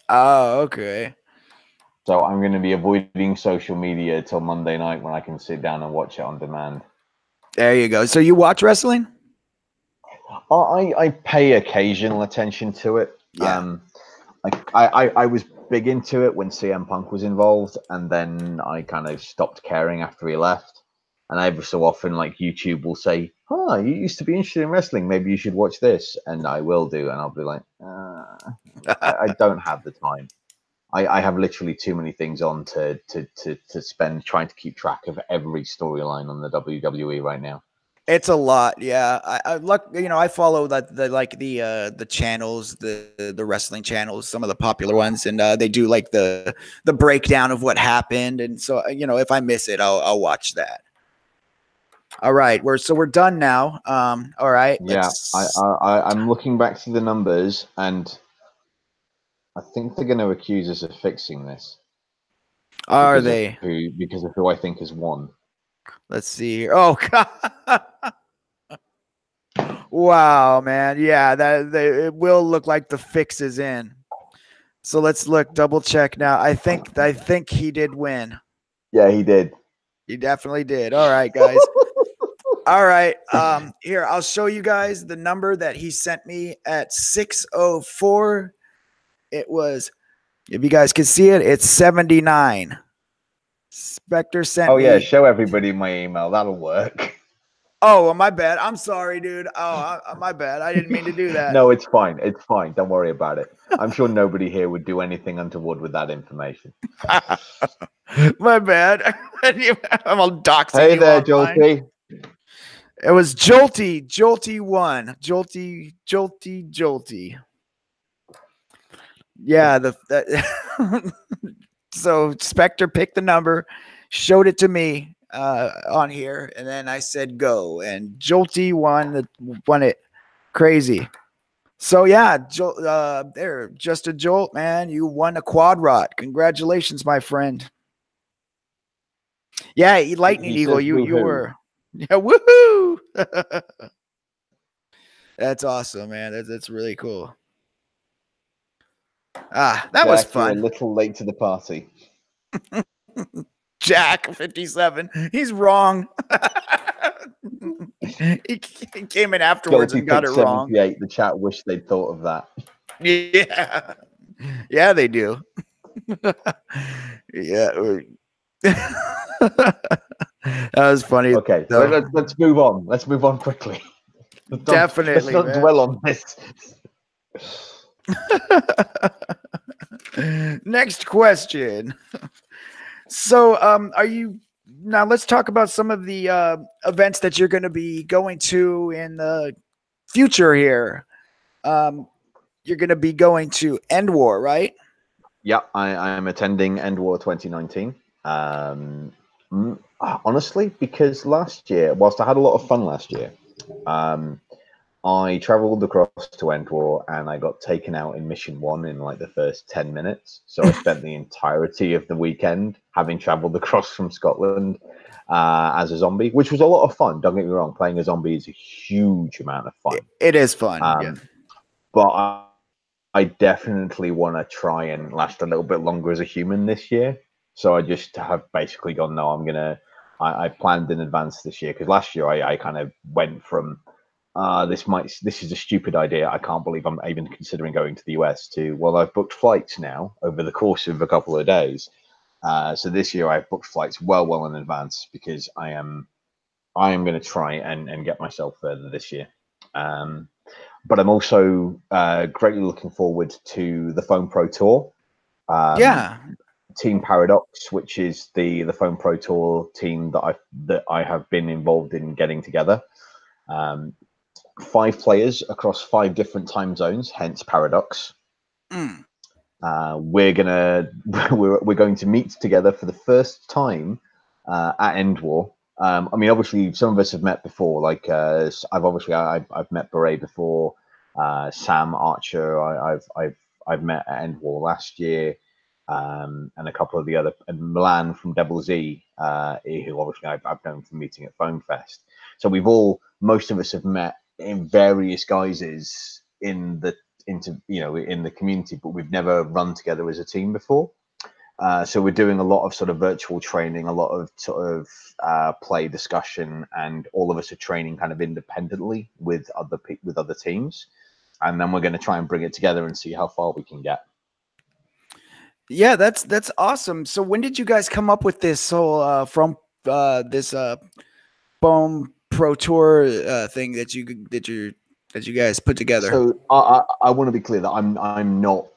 Oh, okay. So I'm going to be avoiding social media till Monday night when I can sit down and watch it on demand. There you go. So you watch wrestling? I pay occasional attention to it. Yeah. I was big into it when CM Punk was involved, and then I kind of stopped caring after he left. And every so often, like, YouTube will say, "Oh, you used to be interested in wrestling. Maybe you should watch this," and I will do, and I'll be like, I don't have the time. I have literally too many things on to spend trying to keep track of every storyline on the WWE right now. It's a lot, yeah. I look, you know, I follow the channels, the wrestling channels, some of the popular ones, and they do like the breakdown of what happened, and so you know, if I miss it, I'll watch that. All right, we're done now. All right. Yeah, I'm looking back to the numbers, and I think they're going to accuse us of fixing this. Are they? Because of who I think has won. Let's see here. Oh God. Wow, man. Yeah, it will look like the fix is in. So let's look, double check now. I think he did win. Yeah, he did. He definitely did. All right, guys. All right. Here, I'll show you guys the number that he sent me at 6:04. It was, if you guys can see it, it's 79. Spectre sent me. Oh yeah, show everybody my email. That'll work. Oh, well, my bad. I'm sorry, dude. Oh, my bad. I didn't mean to do that. No, it's fine. It's fine. Don't worry about it. I'm sure nobody here would do anything untoward with that information. My bad. I'm all doxing. Hey there, Jolty. It was Jolty 1. Jolty. Yeah, so Spectre picked the number, showed it to me on here, and then I said go, and Jolty won it. Crazy. So yeah, there, just a jolt, man. You won a quad rot. Congratulations, my friend. Yeah, Lightning Eagle, you were. Yeah, woohoo! That's awesome, man. That's really cool. That Jack, was fun. You're a little late to the party. Jack 57. He's wrong. he came in afterwards and got it wrong. The chat wish they'd thought of that. Yeah. Yeah, they do. Yeah. That was funny. Okay, so let's move on. Let's move on quickly. Definitely. Let's not dwell on this. Next question. So, let's talk about some of the events that you're going to be going to in the future here. You're going to be going to End War, right? Yeah, I am attending End War 2019. Honestly, because last year, whilst I had a lot of fun last year, I traveled across to End War and I got taken out in Mission 1 in like the first 10 minutes. So I spent the entirety of the weekend having traveled across from Scotland as a zombie, which was a lot of fun. Don't get me wrong, playing a zombie is a huge amount of fun. It is fun, yeah. But I definitely want to try and last a little bit longer as a human this year. So I just have basically gone, no, I planned in advance this year, because last year I kind of went from this is a stupid idea. I can't believe I'm even considering going to the US to, well, I've booked flights now over the course of a couple of days. So this year I've booked flights well in advance because I am going to try and get myself further this year. But I'm also greatly looking forward to the Foam Pro Tour. Yeah. Team Paradox, which is the Foam Pro Tour team that I have been involved in getting together. 5 players across 5 different time zones, hence Paradox. We're going to meet together for the first time at End War. I mean, obviously, some of us have met before. Like I've met Beret before. Sam Archer, I've met at End War last year, and a couple of the other, and Milan from Double Z, who obviously I've known from meeting at Foam Fest. So most of us have met in various guises in the community, but we've never run together as a team before. So we're doing a lot of sort of virtual training, a lot of sort of play discussion, and all of us are training kind of independently with other teams, and then we're going to try and bring it together and see how far we can get. Yeah, that's awesome. So when did you guys come up with this whole this Foam Pro Tour thing that you guys put together? So I want to be clear that I'm not.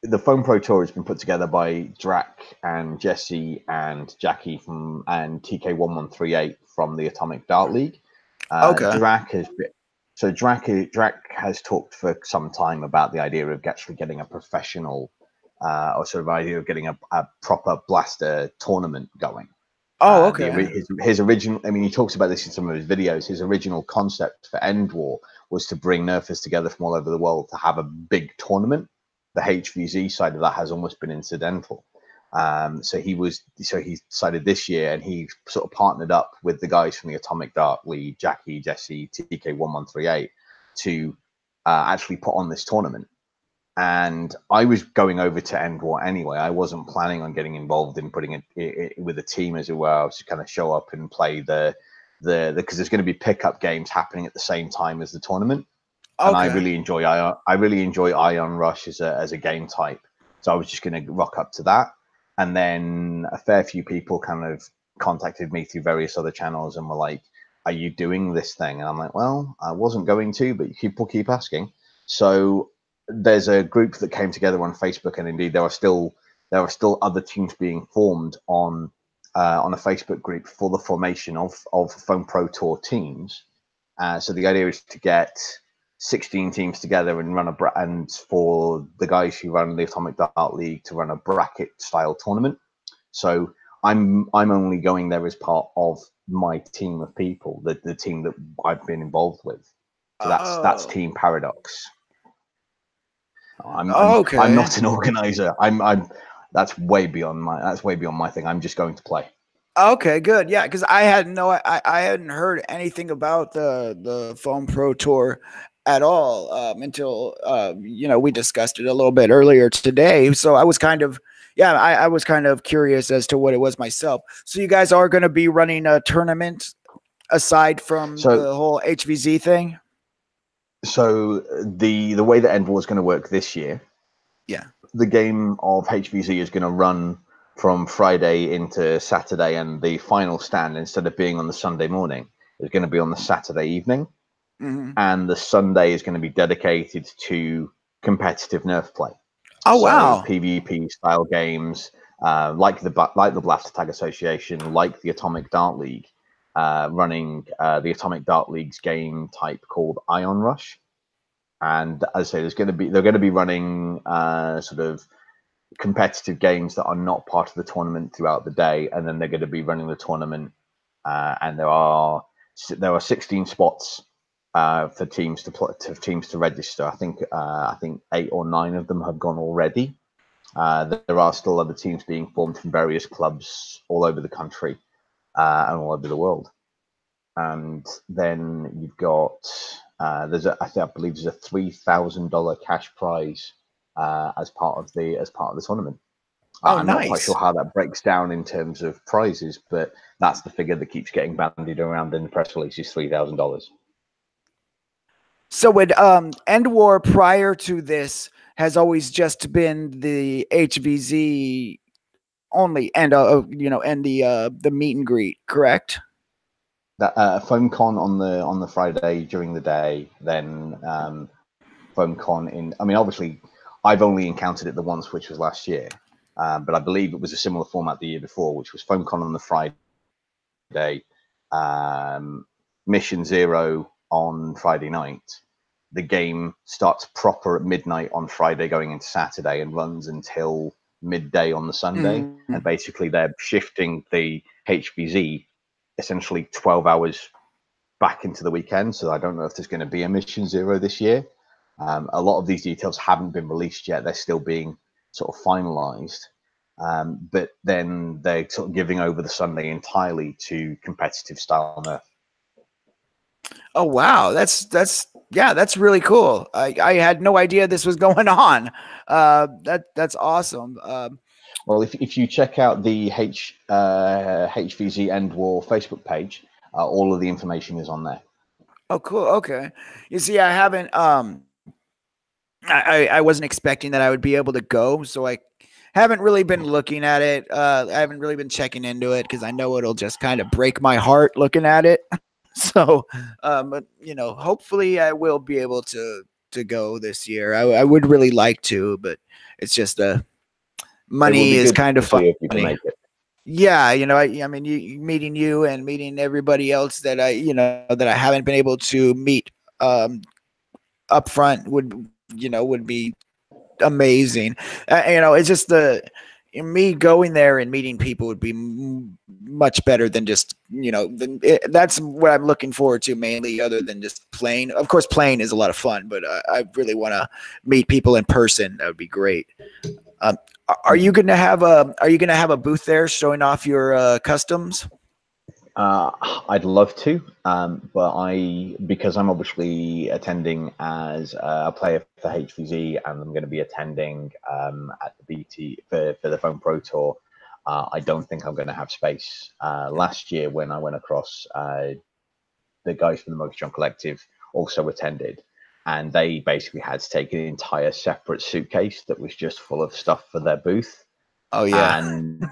The Foam Pro Tour has been put together by Drac and Jesse and Jackie and TK1138 from the Atomic Dart League. Okay. Drac has talked for some time about the idea of actually getting a professional or sort of idea of getting a proper blaster tournament going. Oh, okay. His original, I mean, he talks about this in some of his videos. His original concept for End War was to bring nerfers together from all over the world to have a big tournament. The HVZ side of that has almost been incidental. So he decided this year, and he sort of partnered up with the guys from the Atomic Dart League, Jackie, Jesse, TK1138, to actually put on this tournament. And I was going over to End War anyway. I wasn't planning on getting involved in putting it with a team, as it were. I was just kind of show up and play because there's going to be pickup games happening at the same time as the tournament. Okay. And I really enjoy Ion Rush as a game type. So I was just going to rock up to that. And then a fair few people kind of contacted me through various other channels and were like, "Are you doing this thing?" And I'm like, "Well, I wasn't going to, but people keep asking." So there's a group that came together on Facebook, and indeed there are still other teams being formed on a Facebook group for the formation of Foam Pro Tour teams. So the idea is to get 16 teams together and and for the guys who run the Atomic Dart League to run a bracket style tournament. So I'm only going there as part of my team of people, the team that I've been involved with. So that's Team Paradox. I'm not an organizer. That's way beyond my thing. I'm just going to play. Okay, good. Yeah, because I hadn't heard anything about the Foam Pro Tour at all until we discussed it a little bit earlier today. So I was kind of I was kind of curious as to what it was myself. So you guys are going to be running a tournament aside from the whole HVZ thing? So the way that End War is going to work this year, the game of HVZ is going to run from Friday into Saturday, and the final stand, instead of being on the Sunday morning, is going to be on the Saturday evening. Mm-hmm. And the Sunday is going to be dedicated to competitive Nerf play. Oh, wow. PvP style games, like the Blaster Tag Association, like the Atomic Dart League, running the Atomic Dart League's game type called Ion Rush. And as I say, they're going to be running sort of competitive games that are not part of the tournament throughout the day, and then they're going to be running the tournament. And there are 16 spots for teams to register. I think 8 or 9 of them have gone already. There are still other teams being formed from various clubs all over the country and all over the world. And then you've got I believe there's a $3,000 cash prize as part of the tournament. I'm nice. Not quite sure how that breaks down in terms of prizes, but that's the figure that keeps getting bandied around in the press release, is $3,000. So would End War prior to this has always just been the HVZ only, and and the meet and greet, correct? That FoamCon on the Friday during the day, then FoamCon in. I mean, obviously, I've only encountered it the once, which was last year, but I believe it was a similar format the year before, which was FoamCon on the Friday, Mission Zero on Friday night. The game starts proper at midnight on Friday, going into Saturday, and runs until midday on the Sunday. Mm-hmm. And basically, they're shifting the HBZ essentially 12 hours back into the weekend. So I don't know if there's going to be a Mission Zero this year. A lot of these details haven't been released yet. They're still being sort of finalized. But then they're sort of giving over the Sunday entirely to competitive style Nerf. Oh wow, that's really cool. I had no idea this was going on. That's awesome. Well, if you check out the HVZ End War Facebook page, all of the information is on there. Oh cool. Okay. You see, I haven't I wasn't expecting that I would be able to go, so I haven't really been looking at it. I haven't really been checking into it because I know it'll just kind of break my heart looking at it. So, but hopefully I will be able to go this year. I would really like to, but it's just money is kind of funny. Yeah, I mean, meeting you and meeting everybody else that that I haven't been able to meet up front would be amazing. It's just me going there and meeting people would be much better than just that's what I'm looking forward to mainly, other than just playing. Of course, playing is a lot of fun, but I really want to meet people in person. That would be great. Are you gonna have a booth there showing off your customs? I'd love to, but because I'm obviously attending as a player for HVZ, and I'm going to be attending at the BT for the Foam Pro Tour, I don't think I'm going to have space. Last year, when I went across, the guys from the Motortron Collective also attended, and they basically had to take an entire separate suitcase that was just full of stuff for their booth. Oh yeah. And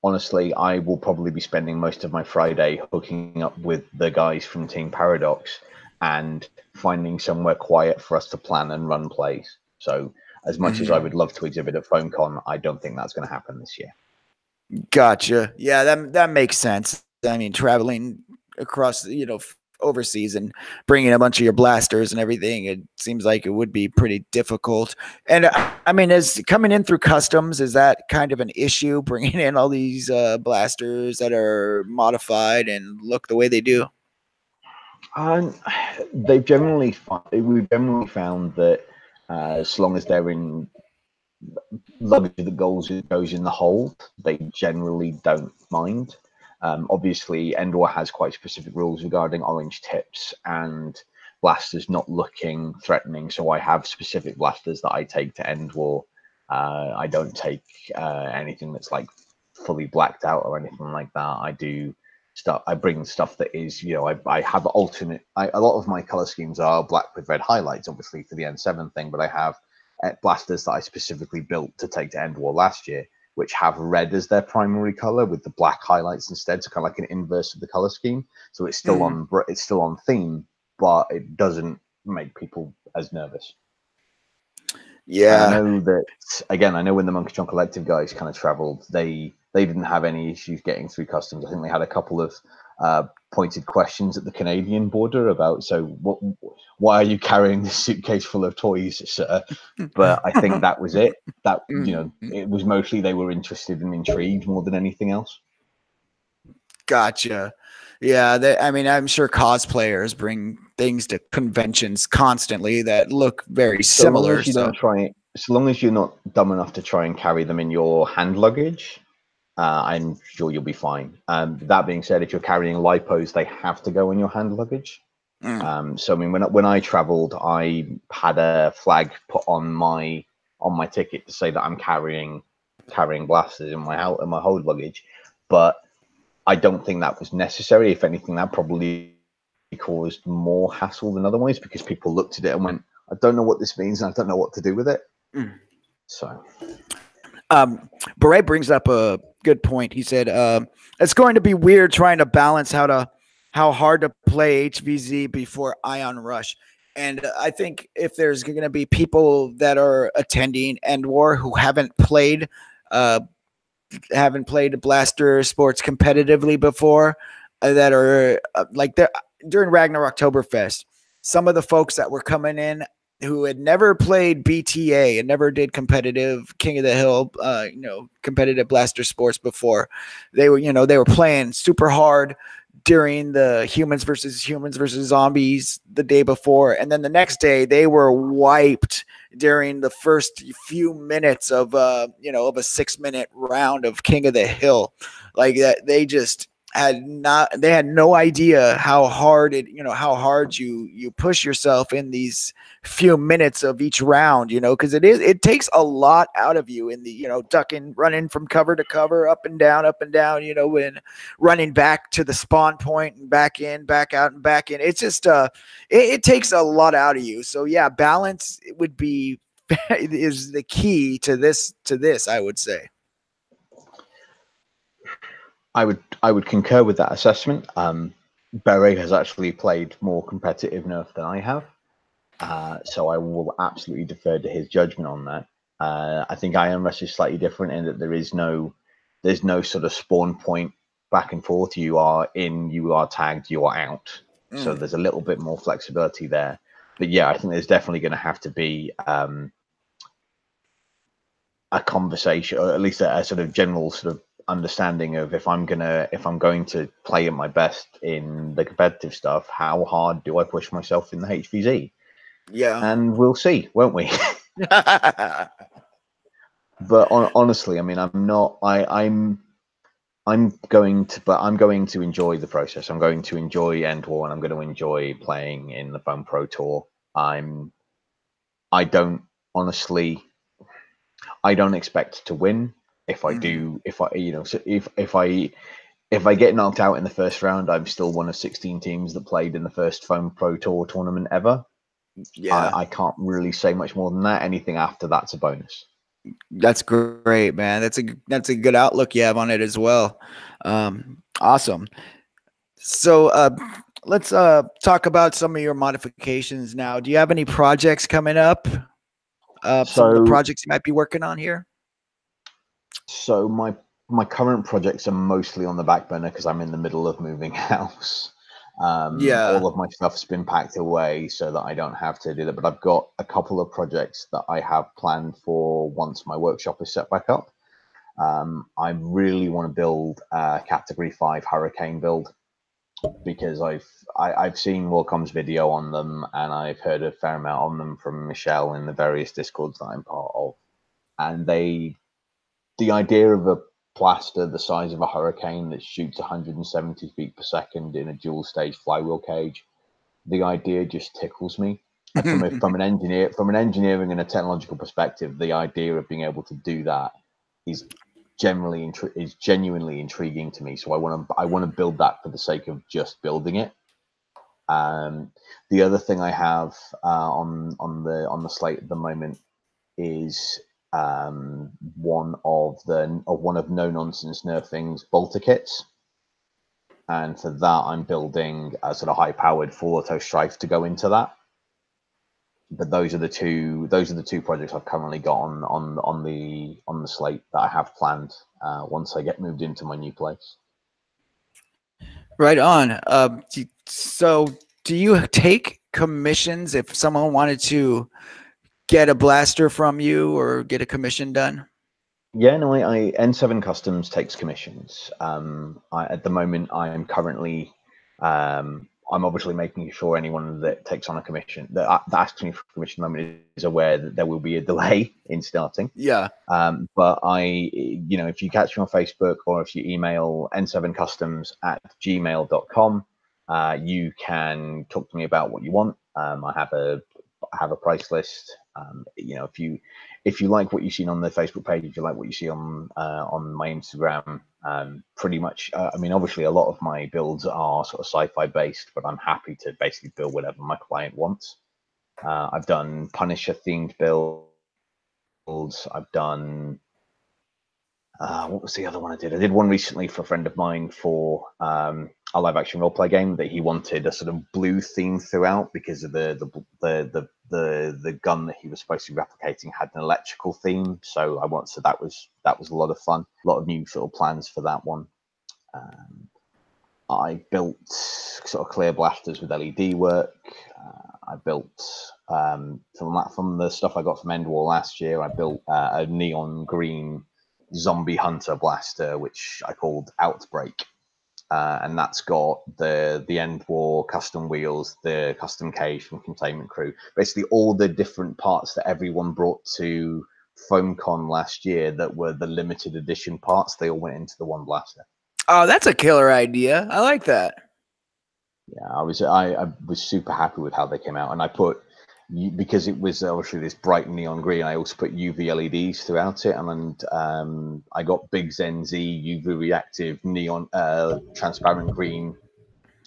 honestly, I will probably be spending most of my Friday hooking up with the guys from Team Paradox and finding somewhere quiet for us to plan and run plays. So as much as I would love to exhibit at FoamCon, I don't think that's going to happen this year. Gotcha. Yeah, that makes sense. I mean, traveling across, overseas and bringing a bunch of your blasters and everything, it seems like it would be pretty difficult. And I mean, as coming in through customs, is that kind of an issue, bringing in all these blasters that are modified and look the way they do? We've generally found that as long as they're in luggage that goes in the hold, they generally don't mind. Obviously, Endor has quite specific rules regarding orange tips and blasters not looking threatening. So I have specific blasters that I take to Endor. I don't take anything that's like fully blacked out or anything like that. I bring stuff that is, I have alternate. A lot of my color schemes are black with red highlights, obviously for the N7 thing, but I have blasters that I specifically built to take to End War last year, which have red as their primary color with the black highlights instead, so kind of like an inverse of the color scheme. So it's still on theme, but it doesn't make people as nervous. Yeah, and I know that again. I know when the Monkeytron Collective guys kind of traveled, they didn't have any issues getting through customs. I think they had a couple of pointed questions at the Canadian border about, so why are you carrying this suitcase full of toys, sir? But I think that was it. That it was mostly they were interested and intrigued more than anything else. Gotcha. Yeah, I mean, I'm sure cosplayers bring things to conventions constantly that look very similar. So long as you're not dumb enough to try and carry them in your hand luggage, I'm sure you'll be fine. That being said, if you're carrying lipos, they have to go in your hand luggage. So I mean, when I traveled, I had a flag put on my ticket to say that I'm carrying blasters in my hold luggage, but I don't think that was necessary. If anything, that probably caused more hassle than otherwise, because people looked at it and went, I don't know what this means and I don't know what to do with it. So Beret brings up a good point. He said it's going to be weird trying to balance how hard to play HVZ before Ion Rush. And I think if there's going to be people that are attending End War who haven't played Blaster sports competitively before, that are like during Ragnar Oktoberfest, some of the folks that were coming in who had never played BTA and never did competitive King of the Hill, competitive Blaster sports before, they were playing super hard during the humans versus zombies the day before, and then the next day they were wiped during the first few minutes of of a 6-minute round of King of the Hill. Like that, they had no idea how hard you push yourself in these few minutes of each round, because it takes a lot out of you in the ducking, running from cover to cover, up and down, when running back to the spawn point and back in, back out, and back in. It's just it takes a lot out of you. So yeah, balance would be is the key to this, I would say. I would concur with that assessment. Beret has actually played more competitive Nerf than I have, so I will absolutely defer to his judgment on that. I think Iron Rush is slightly different in that there's no sort of spawn point back and forth. You are in, you are tagged, you are out. So there's a little bit more flexibility there. But yeah, I think there's definitely going to have to be a conversation, or at least a sort of general sort of understanding of if I'm going to play at my best in the competitive stuff, how hard do I push myself in the HVZ? Yeah, and we'll see, won't we? But honestly, I mean, I'm going to enjoy the process. I'm going to enjoy End War, and I'm going to enjoy playing in the Foam Pro Tour. I don't expect to win. If I do, if I get knocked out in the first round, I'm still one of 16 teams that played in the first Foam Pro Tour tournament ever. Yeah, I can't really say much more than that. Anything after that's a bonus. that's great, man. That's a good outlook you have on it as well. Awesome. So let's talk about some of your modifications now. Do you have any projects coming up? Some of the projects you might be working on here? So my current projects are mostly on the back burner because I'm in the middle of moving house. All of my stuff's been packed away so that I don't have to do that. But I've got a couple of projects that I have planned for once my workshop is set back up. I really want to build a Category 5 Hurricane build because I've seen Warcom's video on them, and I've heard a fair amount on them from Michelle in the various Discords that I'm part of. And the idea of a plaster the size of a Hurricane that shoots 170 feet per second in a dual stage flywheel cage, the idea just tickles me. From an engineering and a technological perspective, the idea of being able to do that is genuinely intriguing to me. So I want to build that for the sake of just building it. The other thing I have on the slate at the moment is one of No Nonsense Nerfing's bolter kits, and for that I'm building a sort of high powered full auto strife to go into that. But those are the two projects I've currently got on the slate that I have planned once I get moved into my new place. Right on. So do you take commissions if someone wanted to get a blaster from you or get a commission done? Yeah, no, N7 Customs takes commissions. At the moment, I am currently, I'm obviously making sure anyone that takes on a commission, that asks me for a commission at the moment, is aware that there will be a delay in starting. Yeah. But if you catch me on Facebook or if you email n7customs@gmail.com, you can talk to me about what you want. I have a price list. You know, if you like what you've seen on the Facebook page, if you like what you see on my Instagram, pretty much. I mean, obviously, a lot of my builds are sort of sci-fi based, but I'm happy to basically build whatever my client wants. I've done Punisher themed builds. I've done what was the other one I did? I did one recently for a friend of mine for a live action role play game that he wanted a sort of blue theme throughout because of the gun that he was supposed to be replicating had an electrical theme. So that was a lot of fun. A lot of new sort of plans for that one. I built sort of clear blasters with LED work. I built from the stuff I got from Endwar last year. I built a neon green zombie hunter blaster, which I called Outbreak, and that's got the Endwar custom wheels, the custom cage from Containment Crew, basically all the different parts that everyone brought to FoamCon last year that were the limited edition parts. They all went into the one blaster. Oh, that's a killer idea. I like that. Yeah, I was super happy with how they came out, and I put, because it was obviously this bright neon green, I also put UV LEDs throughout it, and I got BiggsNZ UV reactive neon transparent green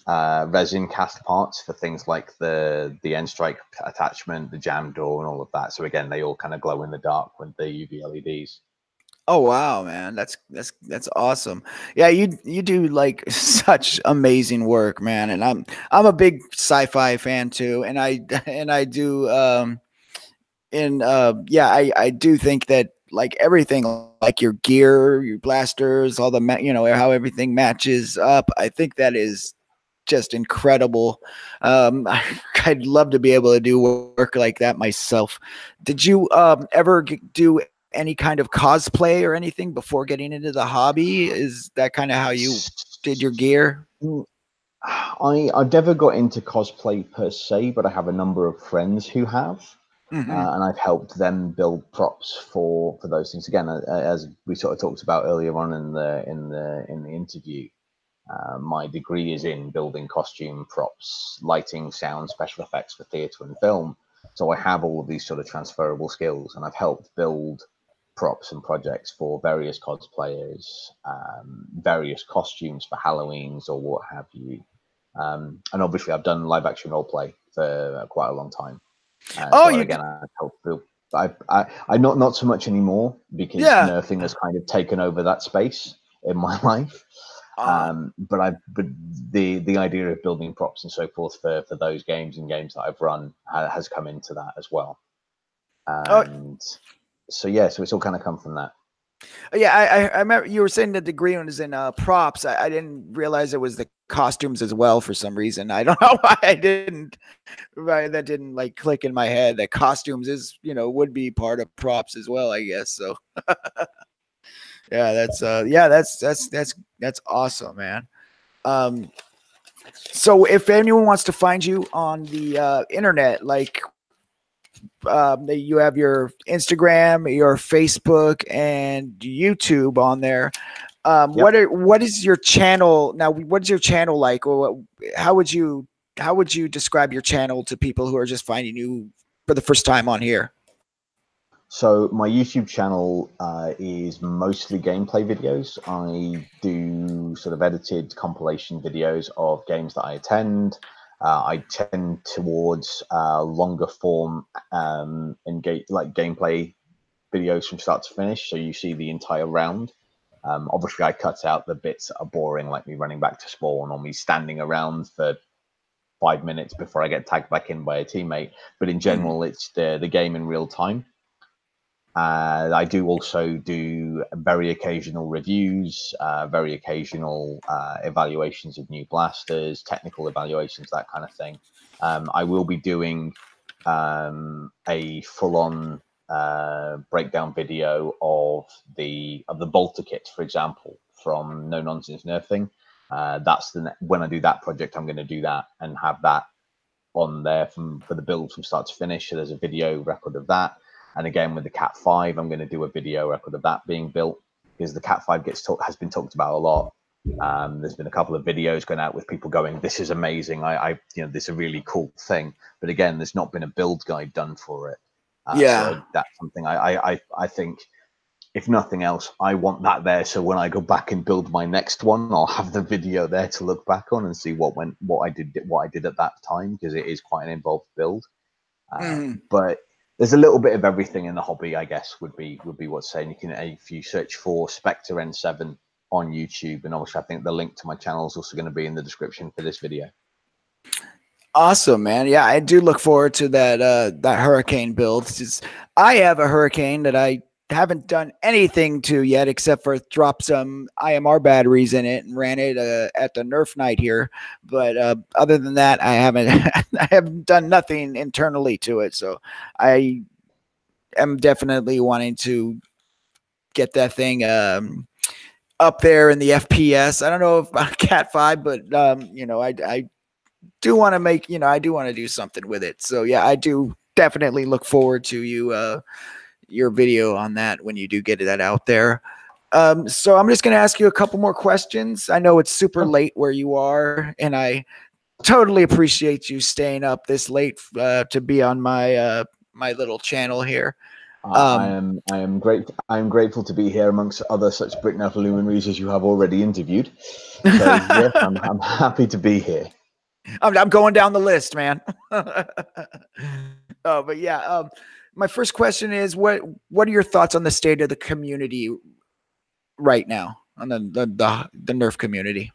resin cast parts for things like the end strike attachment, the jam door, and all of that. So again, they all kind of glow in the dark with the UV LEDs. Oh wow, man, that's awesome. Yeah, you do like such amazing work, man. And I'm a big sci-fi fan too, and I do yeah, I do think that like everything, like your gear, your blasters, all the how everything matches up. I think that is just incredible. I'd love to be able to do work like that myself. Did you ever do any kind of cosplay or anything before getting into the hobby? Is that kind of how you did your gear? I've never got into cosplay per se, but I have a number of friends who have, and I've helped them build props for those things. Again, as we sort of talked about earlier on in the interview, my degree is in building costume props, lighting, sound, special effects for theatre and film. So I have all of these sort of transferable skills, and I've helped build props and projects for various cosplayers, various costumes for Halloweens or what have you. And obviously, I've done live action role play for quite a long time. Oh, so again, I helped build. I not so much anymore because yeah. nerfing has kind of taken over that space in my life. But the idea of building props and so forth for those games and games that I've run has come into that as well. And so yeah, so it's all kind of come from that. Yeah, I remember you were saying the degree was in props. I didn't realize it was the costumes as well for some reason. I don't know why I didn't. Right, that didn't like click in my head that costumes is would be part of props as well, I guess. So yeah, that's awesome, man. So if anyone wants to find you on the internet, like you have your Instagram, your Facebook, and YouTube on there. Yep. What is your channel now? What is your channel like, or how would you describe your channel to people who are just finding you for the first time on here? So my YouTube channel is mostly gameplay videos. I do sort of edited compilation videos of games that I attend. I tend towards longer form like gameplay videos from start to finish, so you see the entire round. Obviously, I cut out the bits that are boring, like me running back to spawn or me standing around for 5 minutes before I get tagged back in by a teammate. But in general, it's the game in real time. I do also do very occasional reviews, very occasional evaluations of new blasters, technical evaluations, that kind of thing. I will be doing a full-on breakdown video of the bolter kit, for example, from No Nonsense Nerfing. That's when I do that project, I'm going to do that and have that on there for the build from start to finish. So there's a video record of that. And again, with the Cat 5, I'm going to do a video record of that being built, because the Cat 5 has been talked about a lot. There's been a couple of videos going out with people going, "This is amazing. This is a really cool thing." But again, there's not been a build guide done for it. Yeah. That's something I think, if nothing else, I want that there. So when I go back and build my next one, I'll have the video there to look back on and see what I did at that time, because it is quite an involved build. But there's a little bit of everything in the hobby, I guess, would be what's saying. You can, if you search for SpectreN7 on YouTube, and obviously I think the link to my channel is also going to be in the description for this video. Awesome, man. Yeah, I do look forward to that that hurricane build. I have a hurricane that I haven't done anything to yet except for drop some IMR batteries in it and ran it at the Nerf night here. But other than that, I haven't I haven't done nothing internally to it. So I am definitely wanting to get that thing up there in the FPS. I don't know if Cat 5, but you know, I do want to make, you know, I do want to do something with it. So yeah, I do definitely look forward to your video on that when you do get that out there. So I'm just going to ask you a couple more questions. I know it's super late where you are, and I totally appreciate you staying up this late to be on my my little channel here. I am grateful to be here amongst other such BiggsNZ luminaries as you have already interviewed. So yes, I'm happy to be here. I'm going down the list, man. But yeah, my first question is, what are your thoughts on the state of the community right now, on the Nerf community?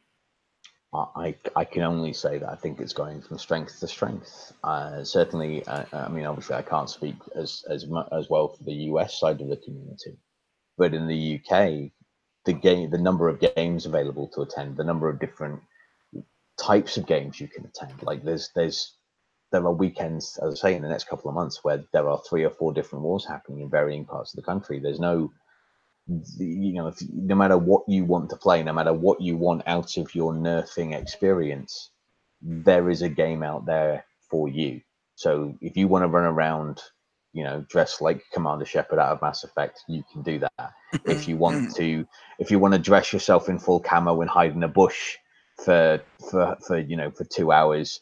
I can only say that I think it's going from strength to strength. Certainly, I mean, obviously, I can't speak as well for the US side of the community, but in the UK, the number of games available to attend, the number of different types of games you can attend, like there are weekends, as I say, in the next couple of months where there are 3 or 4 different wars happening in varying parts of the country. There's no, you know, no matter what you want to play, no matter what you want out of your nerfing experience, there is a game out there for you. So if you want to run around, you know, dressed like Commander Shepard out of Mass Effect, you can do that. If you want to dress yourself in full camo and hide in a bush for 2 hours,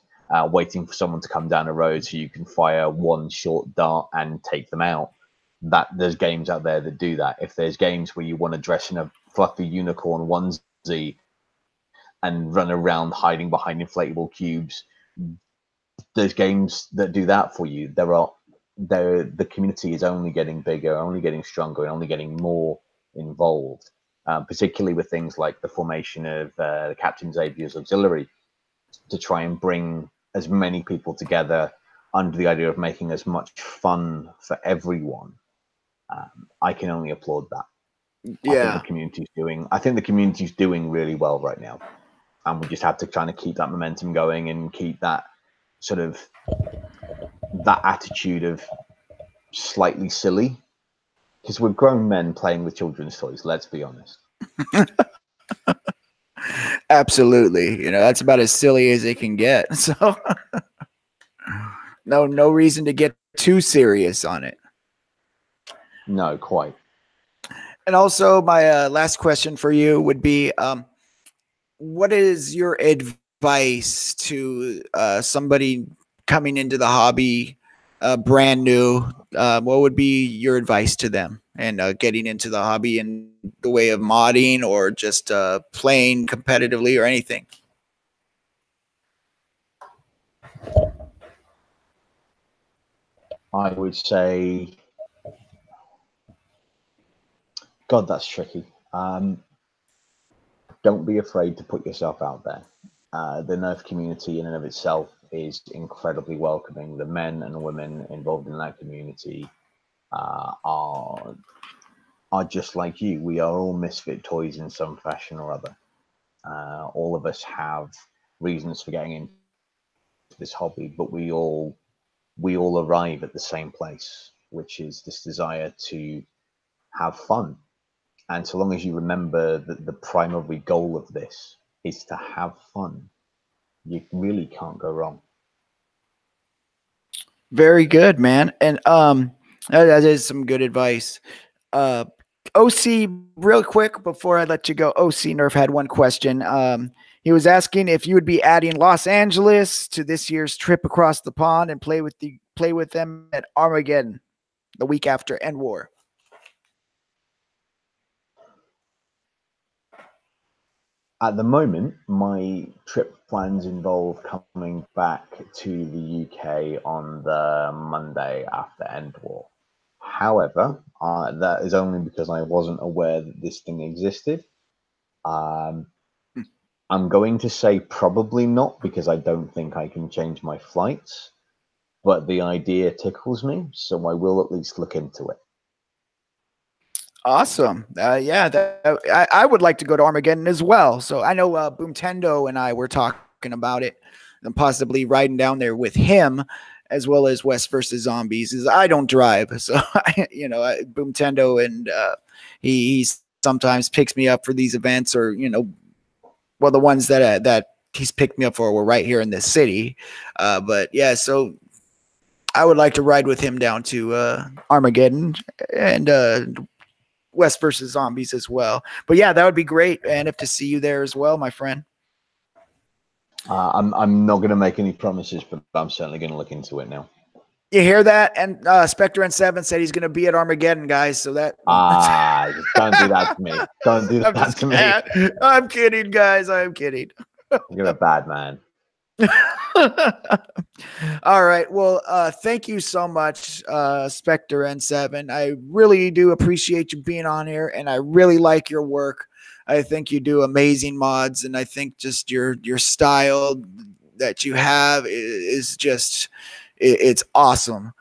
waiting for someone to come down a road so you can fire one short dart and take them out, that there's games out there that do that. If there's games where you want to dress in a fluffy unicorn onesie and run around hiding behind inflatable cubes, there's games that do that for you. The community is only getting bigger, only getting stronger, and only getting more involved, particularly with things like the formation of the Captain Xavier's Auxiliary, to try and bring as many people together under the idea of making as much fun for everyone. I can only applaud that. Yeah. I think the community's doing really well right now, and we just have to kind of keep that momentum going and keep that sort of that attitude of slightly silly, because we're grown men playing with children's toys. Let's be honest. Absolutely. You know, that's about as silly as it can get. So no reason to get too serious on it. No, quite. And also, my last question for you would be, what is your advice to somebody coming into the hobby brand new? What would be your advice to them and getting into the hobby in the way of modding or just playing competitively or anything? I would say, God, that's tricky. Don't be afraid to put yourself out there. The Nerf community in and of itself is incredibly welcoming. The men and women involved in that community are just like you. We are all misfit toys in some fashion or other. All of us have reasons for getting into this hobby, but we all arrive at the same place, which is this desire to have fun. And so long as you remember that the primary goal of this is to have fun, you really can't go wrong. Very good, man. And that is some good advice. OC, real quick before I let you go, OC Nerf had one question. He was asking if you would be adding Los Angeles to this year's trip across the pond and play with them at Armageddon. the week after End War? At the moment, my trip plans involve coming back to the UK on the Monday after End War. However, that is only because I wasn't aware that this thing existed. I'm going to say probably not, because I don't think I can change my flights, but the idea tickles me, so I will at least look into it. Awesome. Yeah, I would like to go to Armageddon as well. So I know Boomtendo and I were talking about it and possibly riding down there with him, as well as West versus Zombies. Is I don't drive, so Boomtendo and he sometimes picks me up for these events, or well, the ones that he's picked me up for were right here in this city. But yeah, so I would like to ride with him down to Armageddon and West versus Zombies as well. But yeah, that would be great, and if to see you there as well, my friend. I'm not going to make any promises, but I'm certainly going to look into it now. You hear that? And SpectreN7 said he's going to be at Armageddon, guys. So that don't do that to me. Don't do that to me. I'm kidding, guys. I'm kidding. You're a bad man. All right. Well, thank you so much, SpectreN7. I really do appreciate you being on here, and I really like your work. I think you do amazing mods, and I think just your style that you have is just it's awesome.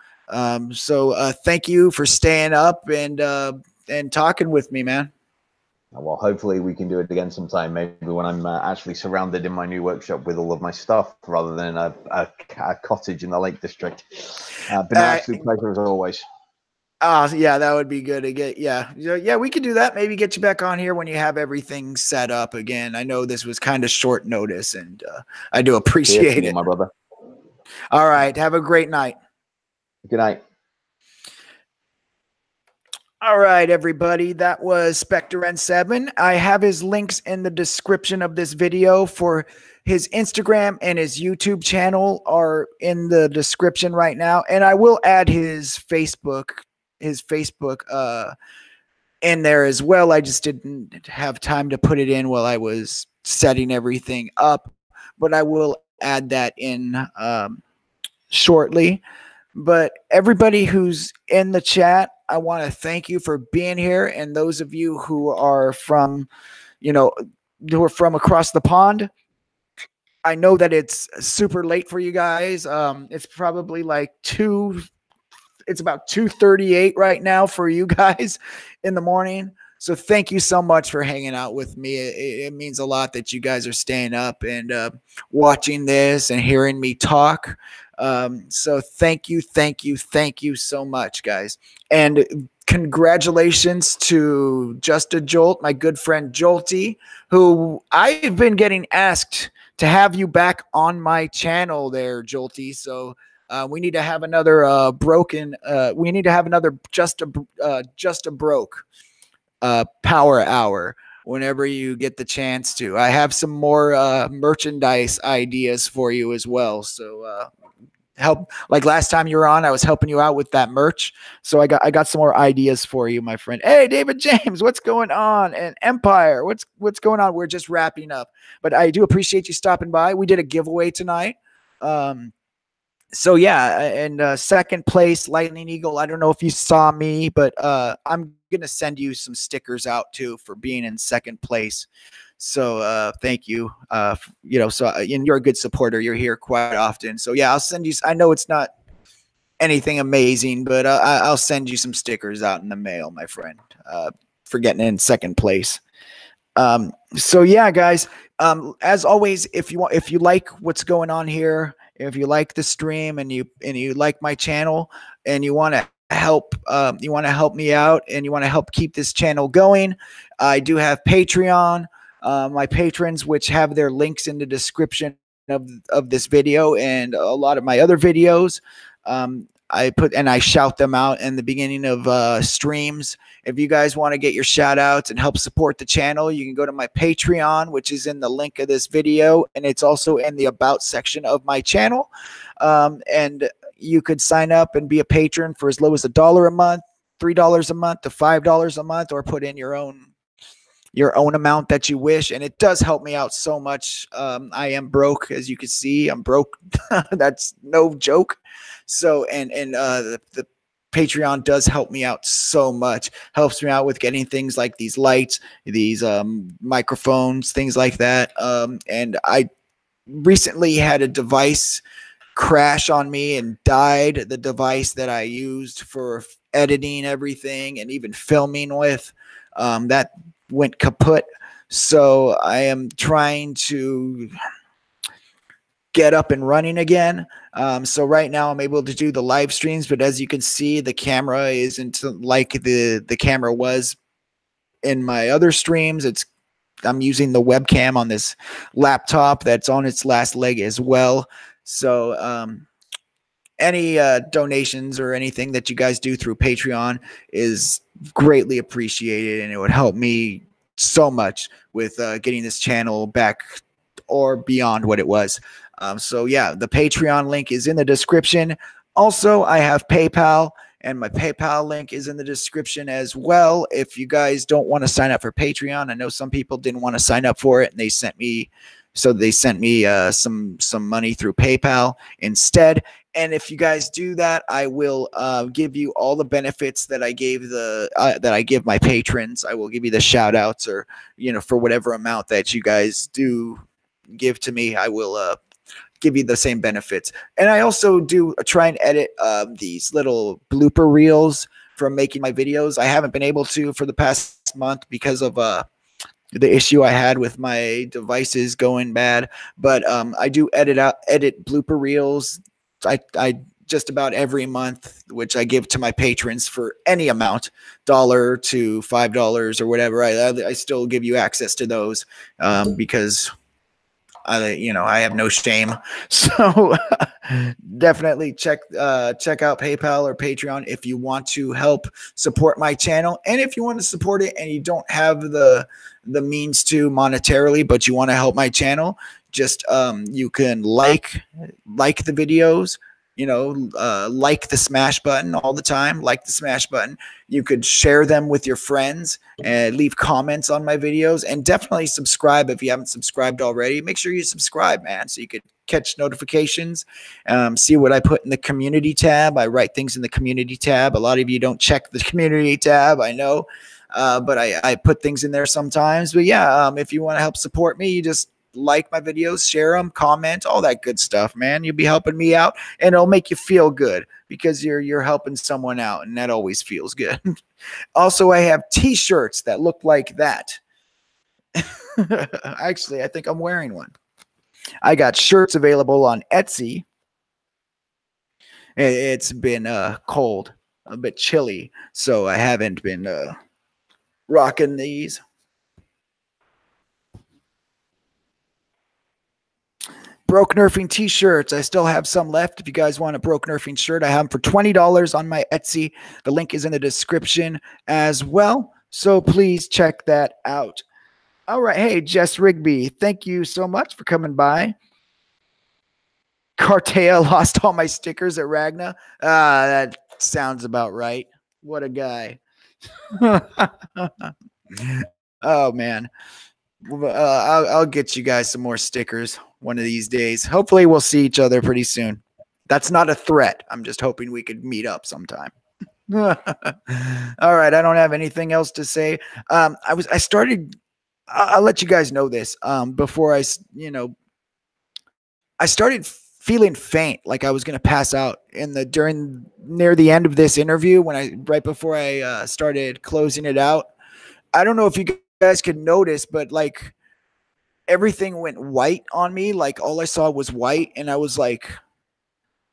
So thank you for staying up and talking with me, man. Well, hopefully we can do it again sometime, maybe when I'm actually surrounded in my new workshop with all of my stuff, rather than a cottage in the Lake District. Been an absolute pleasure as always. Yeah, that would be good to get. Yeah, we could do that. Maybe get you back on here when you have everything set up again. I know this was kind of short notice, and I do appreciate it, my brother. All right, have a great night. Good night. All right, everybody, that was SpectreN7. I have his links in the description of this video. For his Instagram and his YouTube channel are in the description right now, and I will add his Facebook in there as well. I just didn't have time to put it in while I was setting everything up, but I will add that in shortly. But everybody who's in the chat, I want to thank you for being here. And those of you who are from, who are from across the pond, I know that it's super late for you guys. It's probably like it's about 2:38 right now for you guys in the morning. So thank you so much for hanging out with me. It means a lot that you guys are staying up and watching this and hearing me talk. So thank you so much, guys. And congratulations to Just a Jolt, my good friend Jolty, who I've been getting asked to have you back on my channel there, Jolty. So we need to have another we need to have another Just a Broke power hour whenever you get the chance to. I have some more merchandise ideas for you as well. So help, like last time you were on, I was helping you out with that merch. So I got some more ideas for you, my friend. Hey, David James, what's going on? And Empire, what's going on? We're just wrapping up, but I do appreciate you stopping by. We did a giveaway tonight. So yeah, and second place, Lightning Eagle. I don't know if you saw me, but I'm gonna send you some stickers out too for being in second place. So thank you. And you're a good supporter. You're here quite often. So yeah, I'll send you. I know it's not anything amazing, but I'll send you some stickers out in the mail, my friend, for getting in second place. So yeah, guys. As always, if you like what's going on here, if you like the stream and you like my channel and you want to help me out and you want to help keep this channel going, I do have Patreon. My patrons, which have their links in the description of this video and a lot of my other videos, I shout them out in the beginning of streams. If you guys want to get your shout outs and help support the channel, you can go to my Patreon, which is in the link of this video, and it's also in the about section of my channel. And you could sign up and be a patron for as low as $1 a month, $3 a month to $5 a month, or put in your own amount that you wish. And it does help me out so much. I am broke, as you can see. I'm broke. That's no joke. So, and the Patreon does help me out so much. Helps me out with getting things like these lights, these microphones, things like that. And I recently had a device crash on me and died. The device that I used for editing everything and even filming with, that went kaput. So I am trying to get up and running again. So right now I'm able to do the live streams, but as you can see, the camera isn't like the camera was in my other streams. I'm using the webcam on this laptop that's on its last leg as well. So any donations or anything that you guys do through Patreon is greatly appreciated, and it would help me so much with getting this channel back or beyond what it was. So yeah, the Patreon link is in the description. Also, I have PayPal, and my PayPal link is in the description as well. If you guys don't want to sign up for Patreon, I know some people didn't want to sign up for it, and they sent me some money through PayPal instead. And if you guys do that, I will give you all the benefits that I gave that I give my patrons. I will give you the shout outs, or for whatever amount that you guys do give to me, I will give you the same benefits. And I also do try and edit these little blooper reels from making my videos. I haven't been able to for the past month because of the issue I had with my devices going bad, but I do edit blooper reels. I just about every month, which I give to my patrons for any amount, $1 to $5 or whatever. I still give you access to those because I have no shame. So definitely check out PayPal or Patreon if you want to help support my channel. And if you want to support it and you don't have the means to monetarily, but you want to help my channel, just you can like the videos, like the smash button all the time, like the smash button. You could share them with your friends and leave comments on my videos, and definitely subscribe if you haven't subscribed already. Make sure you subscribe, man, so you could catch notifications, see what I put in the community tab. I write things in the community tab. A lot of you don't check the community tab, I know, but I put things in there sometimes. But yeah, if you want to help support me, you just like my videos, share them, comment, all that good stuff, man. You'll be helping me out, and it'll make you feel good because you're helping someone out, and that always feels good. Also, I have t-shirts that look like that. Actually, I think I'm wearing one. I got shirts available on Etsy. It's been cold, a bit chilly, so I haven't been rocking these. Broke Nerfing t-shirts. I still have some left. If you guys want a Broke Nerfing shirt, I have them for $20 on my Etsy. The link is in the description as well, so please check that out. All right. Hey, Jess Rigby, thank you so much for coming by. Cartea lost all my stickers at Ragna. That sounds about right. What a guy. Oh, man. I'll get you guys some more stickers one of these days. Hopefully we'll see each other pretty soon. That's not a threat. I'm just hoping we could meet up sometime. All right. I don't have anything else to say. I'll let you guys know this before I started feeling faint, like I was going to pass out near the end of this interview right before I started closing it out. I don't know if you guys could notice, but like everything went white on me. Like all I saw was white, and I was like,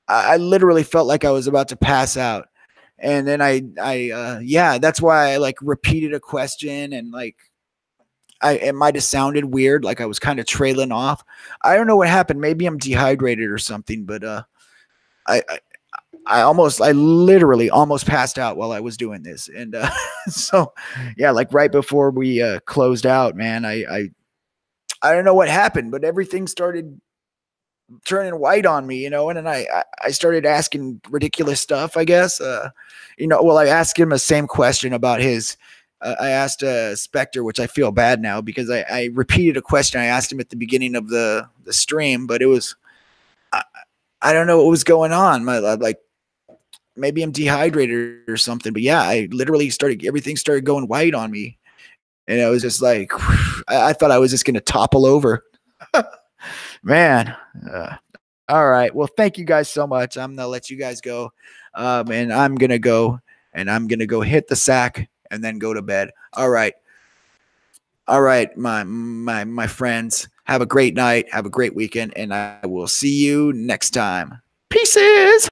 I literally felt like I was about to pass out. And then yeah, that's why I like repeated a question, and like it might have sounded weird, like I was kind of trailing off. I don't know what happened. Maybe I'm dehydrated or something, but I literally almost passed out while I was doing this. And so yeah, like right before we closed out, man, I don't know what happened, but everything started turning white on me, and then I started asking ridiculous stuff, I guess. Well, I asked him the same question about his. I asked Spectre, which I feel bad now because I repeated a question I asked him at the beginning of the stream, but it was I don't know what was going on. Like maybe I'm dehydrated or something, but yeah, I literally everything started going white on me, and I was just like, I thought I was just gonna topple over. Man. All right. Well, thank you guys so much. I'm gonna let you guys go, and I'm gonna go hit the sack and then go to bed. All right. All right, my friends. Have a great night. Have a great weekend, and I will see you next time. Pieces.